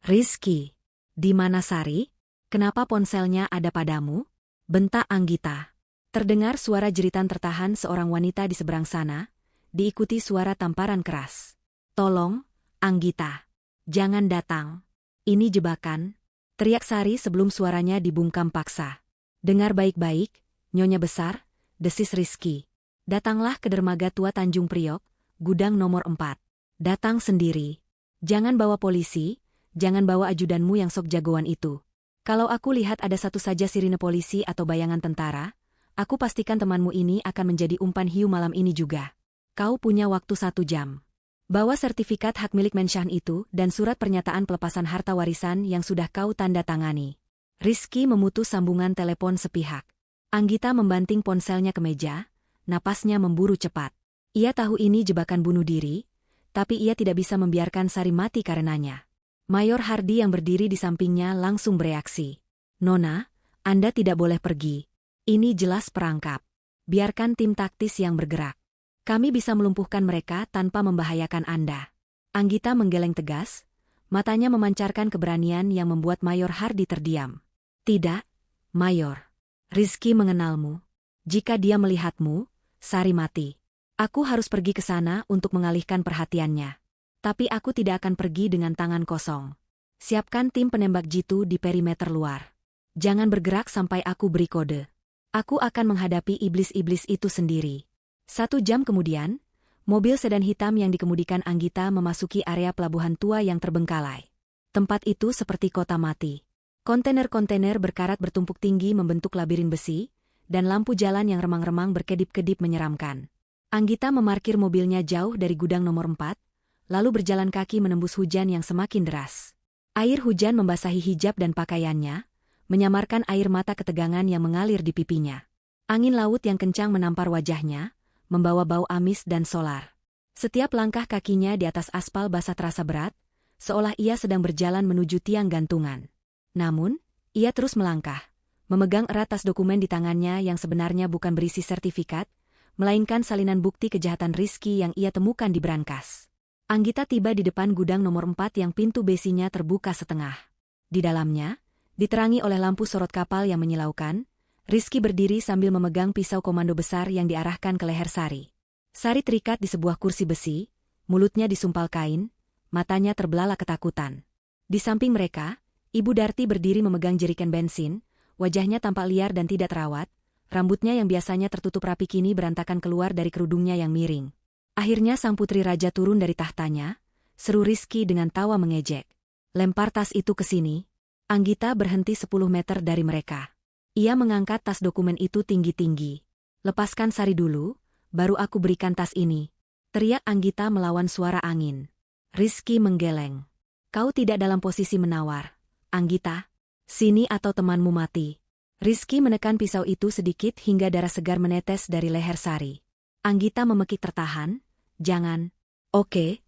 Rizky, di mana Sari? Kenapa ponselnya ada padamu? Bentak Anggita. Terdengar suara jeritan tertahan seorang wanita di seberang sana, diikuti suara tamparan keras. Tolong, Anggita. Jangan datang. Ini jebakan, teriak Sari sebelum suaranya dibungkam paksa. Dengar baik-baik, Nyonya Besar, desis Rizky. Datanglah ke dermaga tua Tanjung Priok, gudang nomor 4. Datang sendiri. Jangan bawa polisi, jangan bawa ajudanmu yang sok jagoan itu. Kalau aku lihat ada satu saja sirine polisi atau bayangan tentara, aku pastikan temanmu ini akan menjadi umpan hiu malam ini juga. Kau punya waktu 1 jam. Bawa sertifikat hak milik Menshan itu dan surat pernyataan pelepasan harta warisan yang sudah kau tanda tangani. Rizky memutus sambungan telepon sepihak. Anggita membanting ponselnya ke meja, napasnya memburu cepat. Ia tahu ini jebakan bunuh diri, tapi ia tidak bisa membiarkan Sari mati karenanya. Mayor Hardi yang berdiri di sampingnya langsung bereaksi. Nona, Anda tidak boleh pergi. Ini jelas perangkap. Biarkan tim taktis yang bergerak. Kami bisa melumpuhkan mereka tanpa membahayakan Anda. Anggita menggeleng tegas, matanya memancarkan keberanian yang membuat Mayor Hardi terdiam. Tidak, Mayor. Rizky mengenalmu. Jika dia melihatmu, Sari mati. Aku harus pergi ke sana untuk mengalihkan perhatiannya. Tapi aku tidak akan pergi dengan tangan kosong. Siapkan tim penembak jitu di perimeter luar. Jangan bergerak sampai aku beri kode. Aku akan menghadapi iblis-iblis itu sendiri. 1 jam kemudian, mobil sedan hitam yang dikemudikan Anggita memasuki area pelabuhan tua yang terbengkalai. Tempat itu seperti kota mati. Kontainer-kontainer berkarat bertumpuk tinggi membentuk labirin besi, dan lampu jalan yang remang-remang berkedip-kedip menyeramkan. Anggita memarkir mobilnya jauh dari gudang nomor 4, lalu berjalan kaki menembus hujan yang semakin deras. Air hujan membasahi hijab dan pakaiannya, menyamarkan air mata ketegangan yang mengalir di pipinya. Angin laut yang kencang menampar wajahnya, membawa bau amis dan solar. Setiap langkah kakinya di atas aspal basah terasa berat, seolah ia sedang berjalan menuju tiang gantungan. Namun, ia terus melangkah, memegang erat tas dokumen di tangannya yang sebenarnya bukan berisi sertifikat, melainkan salinan bukti kejahatan Rizky yang ia temukan di brankas. Anggita tiba di depan gudang nomor 4 yang pintu besinya terbuka setengah. Di dalamnya, diterangi oleh lampu sorot kapal yang menyilaukan, Rizky berdiri sambil memegang pisau komando besar yang diarahkan ke leher Sari. Sari terikat di sebuah kursi besi, mulutnya disumpal kain, matanya terbelalak ketakutan. Di samping mereka, Ibu Darti berdiri memegang jeriken bensin, wajahnya tampak liar dan tidak terawat, rambutnya yang biasanya tertutup rapi kini berantakan keluar dari kerudungnya yang miring. Akhirnya sang putri raja turun dari tahtanya, seru Rizky dengan tawa mengejek. Lempar tas itu ke sini. Anggita berhenti 10 meter dari mereka. Ia mengangkat tas dokumen itu tinggi-tinggi. Lepaskan Sari dulu, baru aku berikan tas ini. Teriak Anggita melawan suara angin. Rizky menggeleng. Kau tidak dalam posisi menawar. Anggita, sini atau temanmu mati. Rizky menekan pisau itu sedikit hingga darah segar menetes dari leher Sari. Anggita memekik tertahan. Jangan. Oke.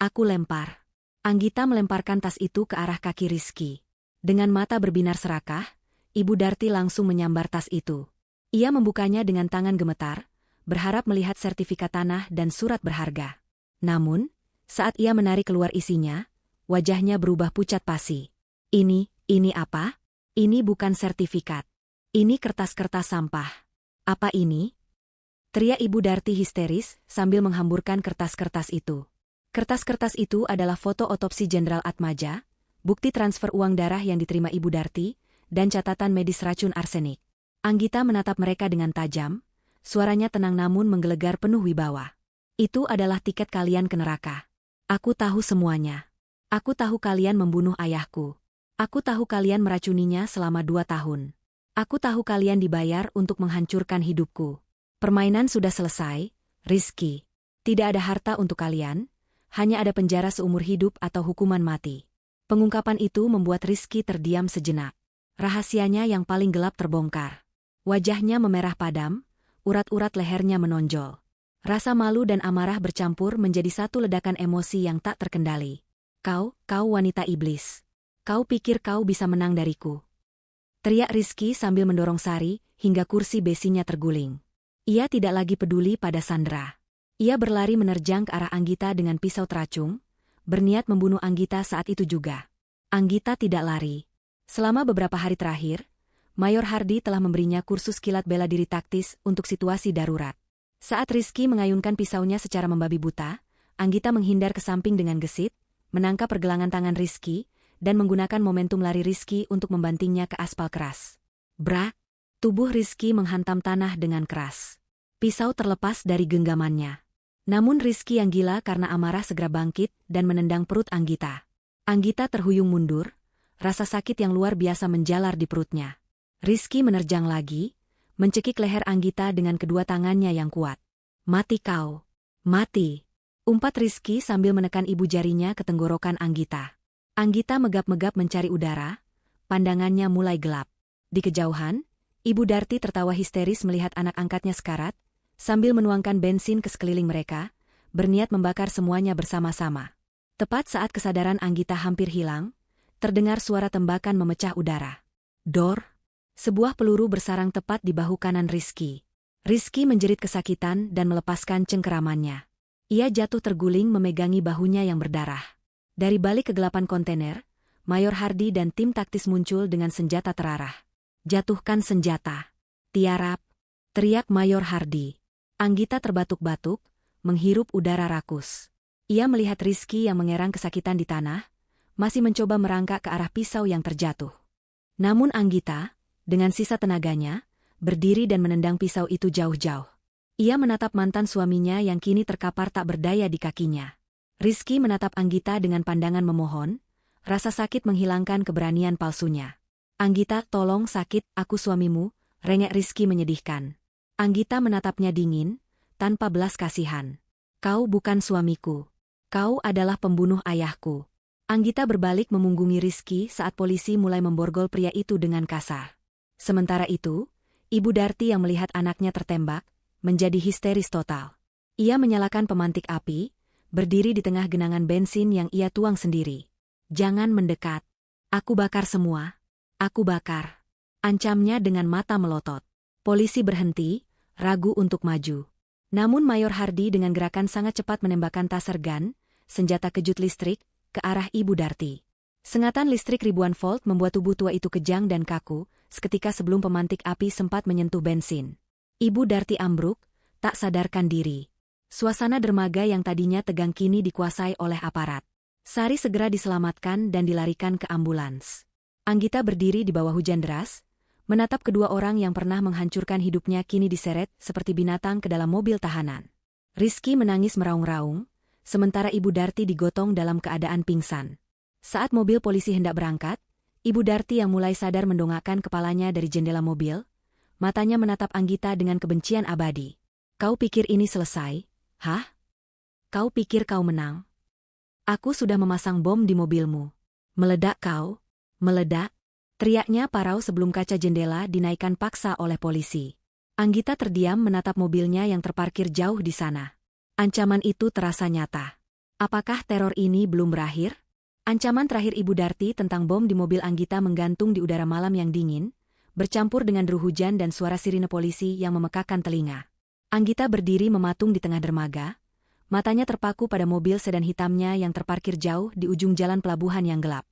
Aku lempar. Anggita melemparkan tas itu ke arah kaki Rizky. Dengan mata berbinar serakah, Ibu Darti langsung menyambar tas itu. Ia membukanya dengan tangan gemetar, berharap melihat sertifikat tanah dan surat berharga. Namun, saat ia menarik keluar isinya, wajahnya berubah pucat pasi. Ini apa? Ini bukan sertifikat. Ini kertas-kertas sampah. Apa ini? Teriak Ibu Darti histeris sambil menghamburkan kertas-kertas itu. Kertas-kertas itu adalah foto otopsi Jenderal Atmaja, bukti transfer uang darah yang diterima Ibu Darti, dan catatan medis racun arsenik. Anggita menatap mereka dengan tajam, suaranya tenang namun menggelegar penuh wibawa. Itu adalah tiket kalian ke neraka. Aku tahu semuanya. Aku tahu kalian membunuh ayahku. Aku tahu kalian meracuninya selama 2 tahun. Aku tahu kalian dibayar untuk menghancurkan hidupku. Permainan sudah selesai, Rizky. Tidak ada harta untuk kalian, hanya ada penjara seumur hidup atau hukuman mati. Pengungkapan itu membuat Rizky terdiam sejenak. Rahasianya yang paling gelap terbongkar. Wajahnya memerah padam, urat-urat lehernya menonjol. Rasa malu dan amarah bercampur menjadi satu ledakan emosi yang tak terkendali. Kau wanita iblis. Kau pikir kau bisa menang dariku? Teriak Rizky sambil mendorong Sari, hingga kursi besinya terguling. Ia tidak lagi peduli pada Sandra. Ia berlari menerjang ke arah Anggita dengan pisau teracung, berniat membunuh Anggita saat itu juga. Anggita tidak lari. Selama beberapa hari terakhir, Mayor Hardi telah memberinya kursus kilat bela diri taktis untuk situasi darurat. Saat Rizky mengayunkan pisaunya secara membabi buta, Anggita menghindar ke samping dengan gesit, menangkap pergelangan tangan Rizky, dan menggunakan momentum lari Rizky untuk membantingnya ke aspal keras. Brak! Tubuh Rizky menghantam tanah dengan keras. Pisau terlepas dari genggamannya. Namun Rizky yang gila karena amarah segera bangkit dan menendang perut Anggita. Anggita terhuyung mundur, rasa sakit yang luar biasa menjalar di perutnya. Rizky menerjang lagi, mencekik leher Anggita dengan kedua tangannya yang kuat. Mati kau! Mati! Umpat Rizky sambil menekan ibu jarinya ke tenggorokan Anggita. Anggita megap-megap mencari udara, pandangannya mulai gelap. Di kejauhan, Ibu Darti tertawa histeris melihat anak angkatnya sekarat, sambil menuangkan bensin ke sekeliling mereka, berniat membakar semuanya bersama-sama. Tepat saat kesadaran Anggita hampir hilang, terdengar suara tembakan memecah udara. Dor! Sebuah peluru bersarang tepat di bahu kanan Rizky. Rizky menjerit kesakitan dan melepaskan cengkeramannya. Ia jatuh terguling memegangi bahunya yang berdarah. Dari balik kegelapan kontainer, Mayor Hardi dan tim taktis muncul dengan senjata terarah. Jatuhkan senjata. Tiarap! Teriak Mayor Hardi. Anggita terbatuk-batuk, menghirup udara rakus. Ia melihat Rizky yang mengerang kesakitan di tanah, masih mencoba merangkak ke arah pisau yang terjatuh. Namun Anggita, dengan sisa tenaganya, berdiri dan menendang pisau itu jauh-jauh. Ia menatap mantan suaminya yang kini terkapar tak berdaya di kakinya. Rizky menatap Anggita dengan pandangan memohon, rasa sakit menghilangkan keberanian palsunya. Anggita, tolong sakit, aku suamimu, rengek Rizky menyedihkan. Anggita menatapnya dingin, tanpa belas kasihan. Kau bukan suamiku. Kau adalah pembunuh ayahku. Anggita berbalik memunggungi Rizky saat polisi mulai memborgol pria itu dengan kasar. Sementara itu, Ibu Darti yang melihat anaknya tertembak, menjadi histeris total. Ia menyalakan pemantik api, berdiri di tengah genangan bensin yang ia tuang sendiri. Jangan mendekat. Aku bakar semua. Aku bakar. Ancamnya dengan mata melotot. Polisi berhenti, ragu untuk maju. Namun Mayor Hardy dengan gerakan sangat cepat menembakkan taser gun, senjata kejut listrik, ke arah Ibu Darti. Sengatan listrik ribuan volt membuat tubuh tua itu kejang dan kaku, seketika sebelum pemantik api sempat menyentuh bensin. Ibu Darti ambruk, tak sadarkan diri. Suasana dermaga yang tadinya tegang kini dikuasai oleh aparat. Sari segera diselamatkan dan dilarikan ke ambulans. Anggita berdiri di bawah hujan deras, menatap kedua orang yang pernah menghancurkan hidupnya kini diseret seperti binatang ke dalam mobil tahanan. Rizky menangis meraung-raung, sementara Ibu Darti digotong dalam keadaan pingsan. Saat mobil polisi hendak berangkat, Ibu Darti yang mulai sadar mendongakkan kepalanya dari jendela mobil, matanya menatap Anggita dengan kebencian abadi. Kau pikir ini selesai? Hah? Kau pikir kau menang? Aku sudah memasang bom di mobilmu. Meledak kau? Meledak? Teriaknya parau sebelum kaca jendela dinaikkan paksa oleh polisi. Anggita terdiam menatap mobilnya yang terparkir jauh di sana. Ancaman itu terasa nyata. Apakah teror ini belum berakhir? Ancaman terakhir Ibu Darti tentang bom di mobil Anggita menggantung di udara malam yang dingin, bercampur dengan deru hujan dan suara sirine polisi yang memekakkan telinga. Anggita berdiri mematung di tengah dermaga, matanya terpaku pada mobil sedan hitamnya yang terparkir jauh di ujung jalan pelabuhan yang gelap.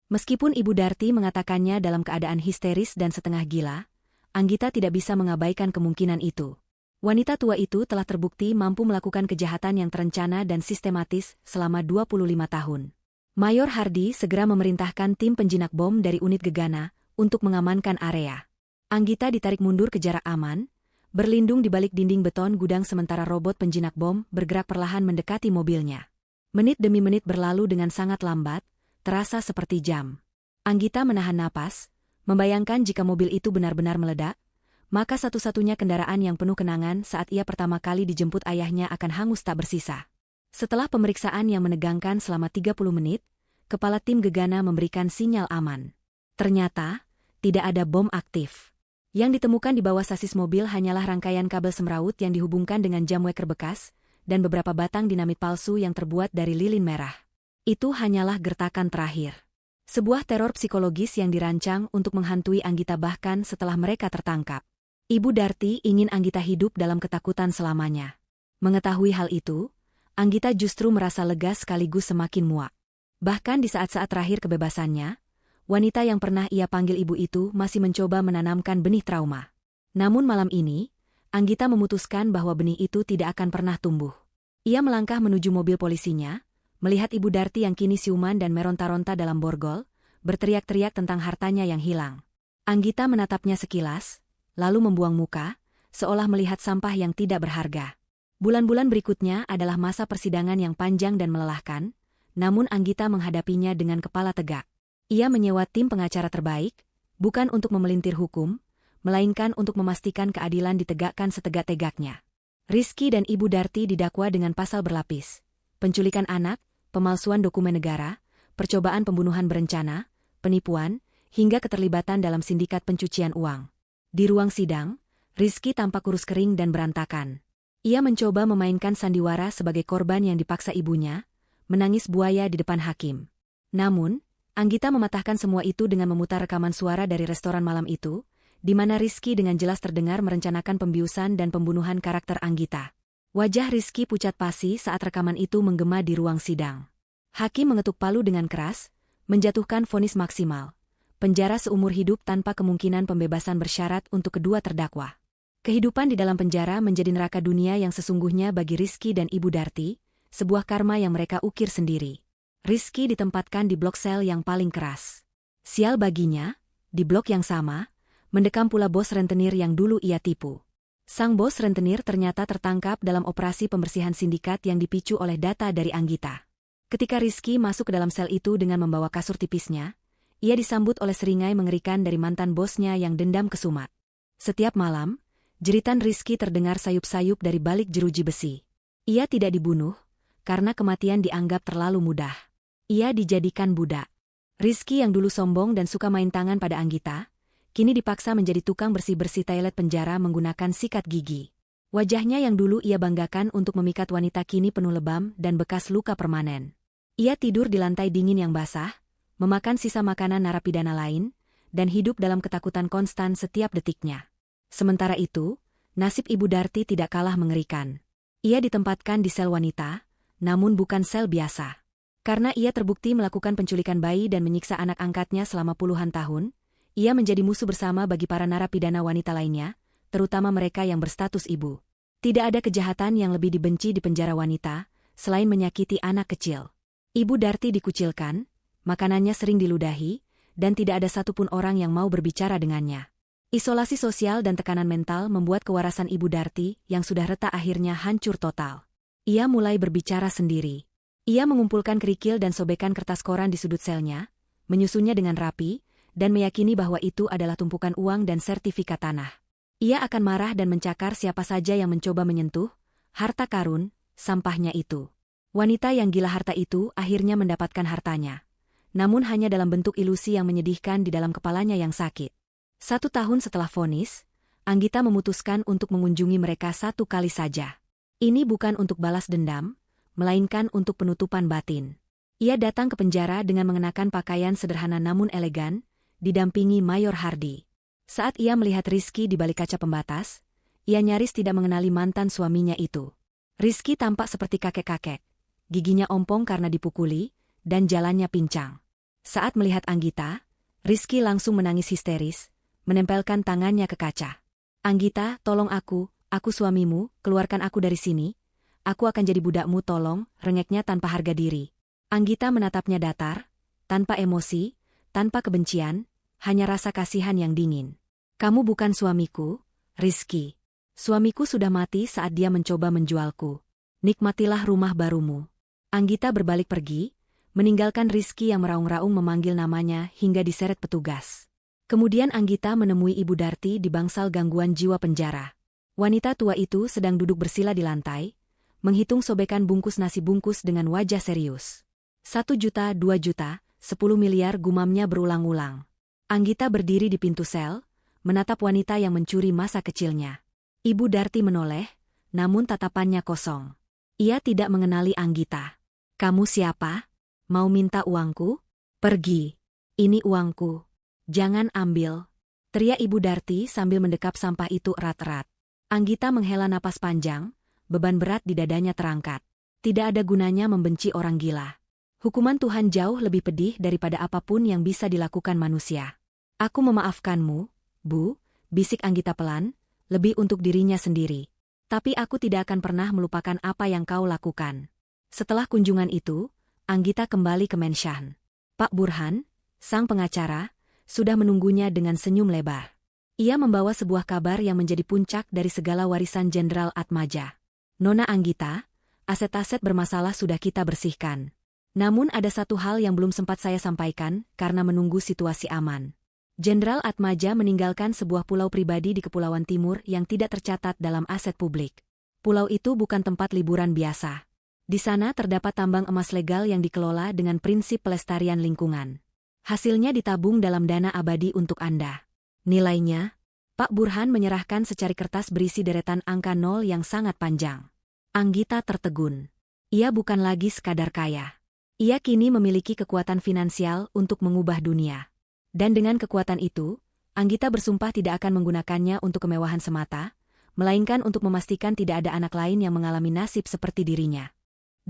Meskipun Ibu Darti mengatakannya dalam keadaan histeris dan setengah gila, Anggita tidak bisa mengabaikan kemungkinan itu. Wanita tua itu telah terbukti mampu melakukan kejahatan yang terencana dan sistematis selama 25 tahun. Mayor Hardy segera memerintahkan tim penjinak bom dari unit Gegana untuk mengamankan area. Anggita ditarik mundur ke jarak aman, berlindung di balik dinding beton gudang sementara robot penjinak bom bergerak perlahan mendekati mobilnya. Menit demi menit berlalu dengan sangat lambat, terasa seperti jam. Anggita menahan napas, membayangkan jika mobil itu benar-benar meledak, maka satu-satunya kendaraan yang penuh kenangan saat ia pertama kali dijemput ayahnya akan hangus tak bersisa. Setelah pemeriksaan yang menegangkan selama 30 menit, kepala tim Gegana memberikan sinyal aman. Ternyata, tidak ada bom aktif. Yang ditemukan di bawah sasis mobil hanyalah rangkaian kabel semrawut yang dihubungkan dengan jam weker bekas, dan beberapa batang dinamit palsu yang terbuat dari lilin merah. Itu hanyalah gertakan terakhir. Sebuah teror psikologis yang dirancang untuk menghantui Anggita bahkan setelah mereka tertangkap. Ibu Darti ingin Anggita hidup dalam ketakutan selamanya. Mengetahui hal itu, Anggita justru merasa lega sekaligus semakin muak. Bahkan di saat-saat terakhir kebebasannya, wanita yang pernah ia panggil ibu itu masih mencoba menanamkan benih trauma. Namun malam ini, Anggita memutuskan bahwa benih itu tidak akan pernah tumbuh. Ia melangkah menuju mobil polisinya, melihat Ibu Darti yang kini siuman dan meronta-ronta dalam borgol, berteriak-teriak tentang hartanya yang hilang. Anggita menatapnya sekilas, lalu membuang muka, seolah melihat sampah yang tidak berharga. Bulan-bulan berikutnya adalah masa persidangan yang panjang dan melelahkan, namun Anggita menghadapinya dengan kepala tegak. Ia menyewa tim pengacara terbaik, bukan untuk memelintir hukum, melainkan untuk memastikan keadilan ditegakkan setegak-tegaknya. Rizky dan Ibu Darti didakwa dengan pasal berlapis: penculikan anak, pemalsuan dokumen negara, percobaan pembunuhan berencana, penipuan, hingga keterlibatan dalam sindikat pencucian uang. Di ruang sidang, Rizky tampak kurus kering dan berantakan. Ia mencoba memainkan sandiwara sebagai korban yang dipaksa ibunya, menangis buaya di depan hakim. Namun, Anggita mematahkan semua itu dengan memutar rekaman suara dari restoran malam itu, di mana Rizky dengan jelas terdengar merencanakan pembiusan dan pembunuhan karakter Anggita. Wajah Rizky pucat pasi saat rekaman itu menggema di ruang sidang. Hakim mengetuk palu dengan keras, menjatuhkan vonis maksimal: penjara seumur hidup tanpa kemungkinan pembebasan bersyarat untuk kedua terdakwa. Kehidupan di dalam penjara menjadi neraka dunia yang sesungguhnya bagi Rizky dan Ibu Darti, sebuah karma yang mereka ukir sendiri. Rizky ditempatkan di blok sel yang paling keras. Sial baginya, di blok yang sama, mendekam pula bos rentenir yang dulu ia tipu. Sang bos rentenir ternyata tertangkap dalam operasi pembersihan sindikat yang dipicu oleh data dari Anggita. Ketika Rizky masuk ke dalam sel itu dengan membawa kasur tipisnya, ia disambut oleh seringai mengerikan dari mantan bosnya yang dendam kesumat. Setiap malam, jeritan Rizky terdengar sayup-sayup dari balik jeruji besi. Ia tidak dibunuh, karena kematian dianggap terlalu mudah. Ia dijadikan budak. Rizky yang dulu sombong dan suka main tangan pada Anggita, kini dipaksa menjadi tukang bersih-bersih toilet penjara menggunakan sikat gigi. Wajahnya yang dulu ia banggakan untuk memikat wanita kini penuh lebam dan bekas luka permanen. Ia tidur di lantai dingin yang basah, memakan sisa makanan narapidana lain, dan hidup dalam ketakutan konstan setiap detiknya. Sementara itu, nasib Ibu Darti tidak kalah mengerikan. Ia ditempatkan di sel wanita, namun bukan sel biasa. Karena ia terbukti melakukan penculikan bayi dan menyiksa anak angkatnya selama puluhan tahun, ia menjadi musuh bersama bagi para narapidana wanita lainnya, terutama mereka yang berstatus ibu. Tidak ada kejahatan yang lebih dibenci di penjara wanita, selain menyakiti anak kecil. Ibu Darti dikucilkan, makanannya sering diludahi, dan tidak ada satupun orang yang mau berbicara dengannya. Isolasi sosial dan tekanan mental membuat kewarasan Ibu Darti yang sudah retak akhirnya hancur total. Ia mulai berbicara sendiri. Ia mengumpulkan kerikil dan sobekan kertas koran di sudut selnya, menyusunnya dengan rapi, dan meyakini bahwa itu adalah tumpukan uang dan sertifikat tanah. Ia akan marah dan mencakar siapa saja yang mencoba menyentuh harta karun, sampahnya itu. Wanita yang gila harta itu akhirnya mendapatkan hartanya. Namun hanya dalam bentuk ilusi yang menyedihkan di dalam kepalanya yang sakit. 1 tahun setelah vonis, Anggita memutuskan untuk mengunjungi mereka 1 kali saja. Ini bukan untuk balas dendam, melainkan untuk penutupan batin. Ia datang ke penjara dengan mengenakan pakaian sederhana namun elegan, didampingi Mayor Hardy. Saat ia melihat Rizky di balik kaca pembatas, ia nyaris tidak mengenali mantan suaminya itu. Rizky tampak seperti kakek-kakek, giginya ompong karena dipukuli, dan jalannya pincang. Saat melihat Anggita, Rizky langsung menangis histeris, menempelkan tangannya ke kaca. "Anggita, tolong aku suamimu, keluarkan aku dari sini. Aku akan jadi budakmu, tolong," rengeknya tanpa harga diri. Anggita menatapnya datar, tanpa emosi, tanpa kebencian, hanya rasa kasihan yang dingin. "Kamu bukan suamiku, Rizky. Suamiku sudah mati saat dia mencoba menjualku. Nikmatilah rumah barumu." Anggita berbalik pergi, meninggalkan Rizky yang meraung-raung memanggil namanya hingga diseret petugas. Kemudian Anggita menemui Ibu Darti di bangsal gangguan jiwa penjara. Wanita tua itu sedang duduk bersila di lantai, menghitung sobekan bungkus nasi bungkus dengan wajah serius. 1 juta, 2 juta, 10 miliar gumamnya berulang-ulang. Anggita berdiri di pintu sel, menatap wanita yang mencuri masa kecilnya. Ibu Darti menoleh, namun tatapannya kosong. Ia tidak mengenali Anggita. "Kamu siapa? Mau minta uangku? Pergi. Ini uangku. Jangan ambil," teriak Ibu Darti sambil mendekap sampah itu erat-erat. Anggita menghela napas panjang, beban berat di dadanya terangkat. Tidak ada gunanya membenci orang gila. Hukuman Tuhan jauh lebih pedih daripada apapun yang bisa dilakukan manusia. "Aku memaafkanmu, Bu," bisik Anggita pelan, lebih untuk dirinya sendiri. "Tapi aku tidak akan pernah melupakan apa yang kau lakukan." Setelah kunjungan itu, Anggita kembali ke Menshan. Pak Burhan, sang pengacara, sudah menunggunya dengan senyum lebar. Ia membawa sebuah kabar yang menjadi puncak dari segala warisan Jenderal Atmaja. "Nona Anggita, aset-aset bermasalah sudah kita bersihkan. Namun ada satu hal yang belum sempat saya sampaikan karena menunggu situasi aman. Jenderal Atmaja meninggalkan sebuah pulau pribadi di Kepulauan Timur yang tidak tercatat dalam aset publik. Pulau itu bukan tempat liburan biasa. Di sana terdapat tambang emas legal yang dikelola dengan prinsip pelestarian lingkungan. Hasilnya ditabung dalam dana abadi untuk Anda. Nilainya?" Pak Burhan menyerahkan secari kertas berisi deretan angka 0 yang sangat panjang. Anggita tertegun. Ia bukan lagi sekadar kaya. Ia kini memiliki kekuatan finansial untuk mengubah dunia. Dan dengan kekuatan itu, Anggita bersumpah tidak akan menggunakannya untuk kemewahan semata, melainkan untuk memastikan tidak ada anak lain yang mengalami nasib seperti dirinya.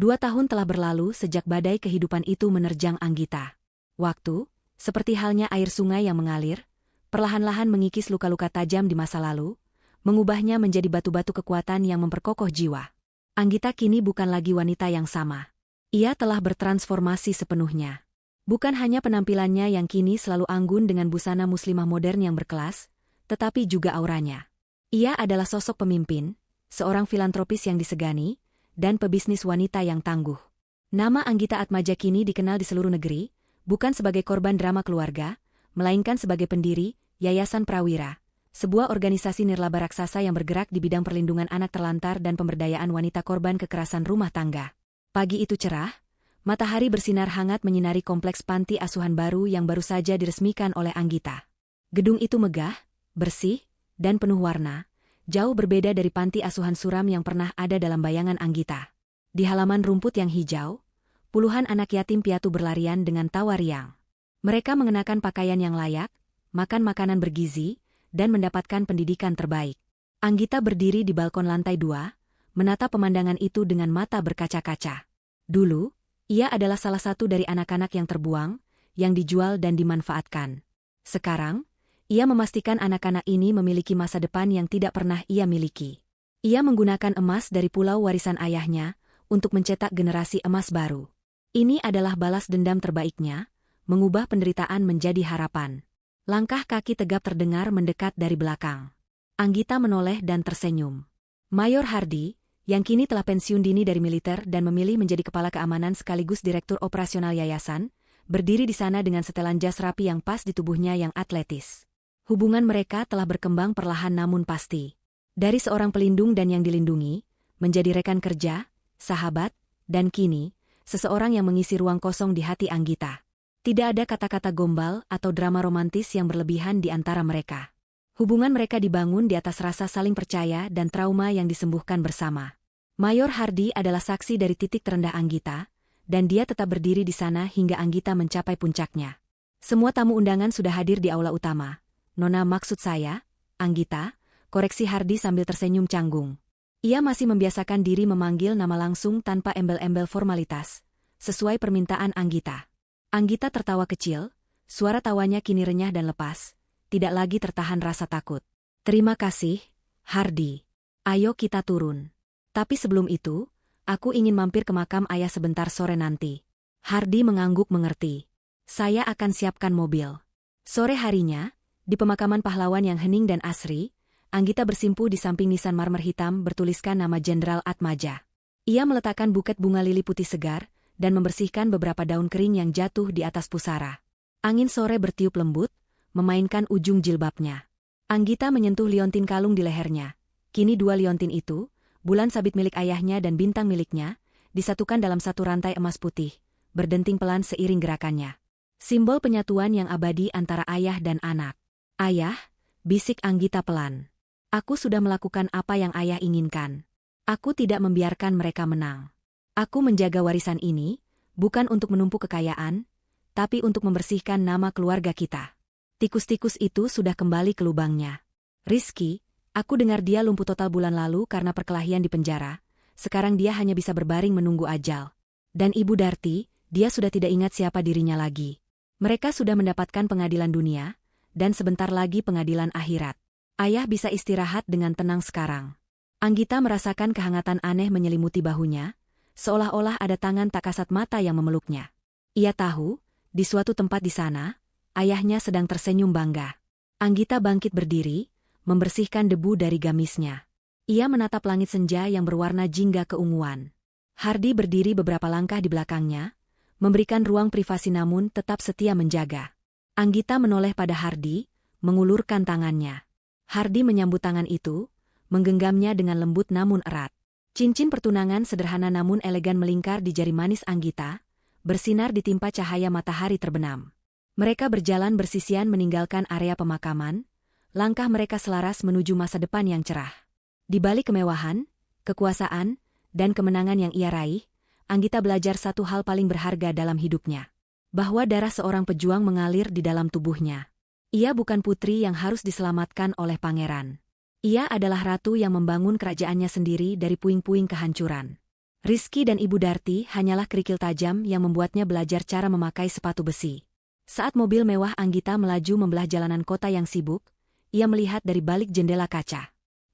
2 tahun telah berlalu sejak badai kehidupan itu menerjang Anggita. Waktu, seperti halnya air sungai yang mengalir, perlahan-lahan mengikis luka-luka tajam di masa lalu, mengubahnya menjadi batu-batu kekuatan yang memperkokoh jiwa. Anggita kini bukan lagi wanita yang sama. Ia telah bertransformasi sepenuhnya. Bukan hanya penampilannya yang kini selalu anggun dengan busana muslimah modern yang berkelas, tetapi juga auranya. Ia adalah sosok pemimpin, seorang filantropis yang disegani, dan pebisnis wanita yang tangguh. Nama Anggita Atmaja kini dikenal di seluruh negeri, bukan sebagai korban drama keluarga, melainkan sebagai pendiri Yayasan Prawira, sebuah organisasi nirlaba raksasa yang bergerak di bidang perlindungan anak terlantar dan pemberdayaan wanita korban kekerasan rumah tangga. Pagi itu cerah, matahari bersinar hangat menyinari kompleks panti asuhan baru yang baru saja diresmikan oleh Anggita. Gedung itu megah, bersih, dan penuh warna, jauh berbeda dari panti asuhan suram yang pernah ada dalam bayangan Anggita. Di halaman rumput yang hijau, puluhan anak yatim piatu berlarian dengan tawa riang. Mereka mengenakan pakaian yang layak, makan makanan bergizi, dan mendapatkan pendidikan terbaik. Anggita berdiri di balkon lantai 2, menatap pemandangan itu dengan mata berkaca-kaca. Dulu, ia adalah salah satu dari anak-anak yang terbuang, yang dijual dan dimanfaatkan. Sekarang, ia memastikan anak-anak ini memiliki masa depan yang tidak pernah ia miliki. Ia menggunakan emas dari pulau warisan ayahnya untuk mencetak generasi emas baru. Ini adalah balas dendam terbaiknya, mengubah penderitaan menjadi harapan. Langkah kaki tegap terdengar mendekat dari belakang. Anggita menoleh dan tersenyum. Mayor Hardy, yang kini telah pensiun dini dari militer dan memilih menjadi kepala keamanan sekaligus direktur operasional yayasan, berdiri di sana dengan setelan jas rapi yang pas di tubuhnya yang atletis. Hubungan mereka telah berkembang perlahan namun pasti. Dari seorang pelindung dan yang dilindungi, menjadi rekan kerja, sahabat, dan kini, seseorang yang mengisi ruang kosong di hati Anggita. Tidak ada kata-kata gombal atau drama romantis yang berlebihan di antara mereka. Hubungan mereka dibangun di atas rasa saling percaya dan trauma yang disembuhkan bersama. Mayor Hardy adalah saksi dari titik terendah Anggita, dan dia tetap berdiri di sana hingga Anggita mencapai puncaknya. Semua tamu undangan sudah hadir di aula utama. Nona, maksud saya, Anggita, koreksi Hardy sambil tersenyum canggung. Ia masih membiasakan diri memanggil nama langsung tanpa embel-embel formalitas, sesuai permintaan Anggita. Anggita tertawa kecil, suara tawanya kini renyah dan lepas, tidak lagi tertahan rasa takut. Terima kasih, Hardy. Ayo kita turun. Tapi sebelum itu, aku ingin mampir ke makam ayah sebentar sore nanti. Hardy mengangguk mengerti. Saya akan siapkan mobil. Sore harinya, di pemakaman pahlawan yang hening dan asri, Anggita bersimpuh di samping nisan marmer hitam bertuliskan nama Jenderal Atmaja. Ia meletakkan buket bunga lili putih segar dan membersihkan beberapa daun kering yang jatuh di atas pusara. Angin sore bertiup lembut, memainkan ujung jilbabnya. Anggita menyentuh liontin kalung di lehernya. Kini dua liontin itu, bulan sabit milik ayahnya dan bintang miliknya, disatukan dalam satu rantai emas putih, berdenting pelan seiring gerakannya. Simbol penyatuan yang abadi antara ayah dan anak. Ayah, bisik Anggita pelan. Aku sudah melakukan apa yang ayah inginkan. Aku tidak membiarkan mereka menang. Aku menjaga warisan ini, bukan untuk menumpuk kekayaan, tapi untuk membersihkan nama keluarga kita. Tikus-tikus itu sudah kembali ke lubangnya. Rizky, aku dengar dia lumpuh total bulan lalu karena perkelahian di penjara. Sekarang dia hanya bisa berbaring menunggu ajal. Dan Ibu Darti, dia sudah tidak ingat siapa dirinya lagi. Mereka sudah mendapatkan pengadilan dunia, dan sebentar lagi pengadilan akhirat. Ayah bisa istirahat dengan tenang sekarang. Anggita merasakan kehangatan aneh menyelimuti bahunya, seolah-olah ada tangan tak kasat mata yang memeluknya. Ia tahu, di suatu tempat di sana, ayahnya sedang tersenyum bangga. Anggita bangkit berdiri, membersihkan debu dari gamisnya. Ia menatap langit senja yang berwarna jingga keunguan. Hardy berdiri beberapa langkah di belakangnya, memberikan ruang privasi namun tetap setia menjaga. Anggita menoleh pada Hardy, mengulurkan tangannya. Hardy menyambut tangan itu, menggenggamnya dengan lembut namun erat. Cincin pertunangan sederhana namun elegan melingkar di jari manis Anggita, bersinar ditimpa cahaya matahari terbenam. Mereka berjalan bersisian meninggalkan area pemakaman, langkah mereka selaras menuju masa depan yang cerah. Di balik kemewahan, kekuasaan, dan kemenangan yang ia raih, Anggita belajar satu hal paling berharga dalam hidupnya. Bahwa darah seorang pejuang mengalir di dalam tubuhnya. Ia bukan putri yang harus diselamatkan oleh pangeran. Ia adalah ratu yang membangun kerajaannya sendiri dari puing-puing kehancuran. Rizky dan Ibu Darti hanyalah kerikil tajam yang membuatnya belajar cara memakai sepatu besi. Saat mobil mewah Anggita melaju membelah jalanan kota yang sibuk, ia melihat dari balik jendela kaca.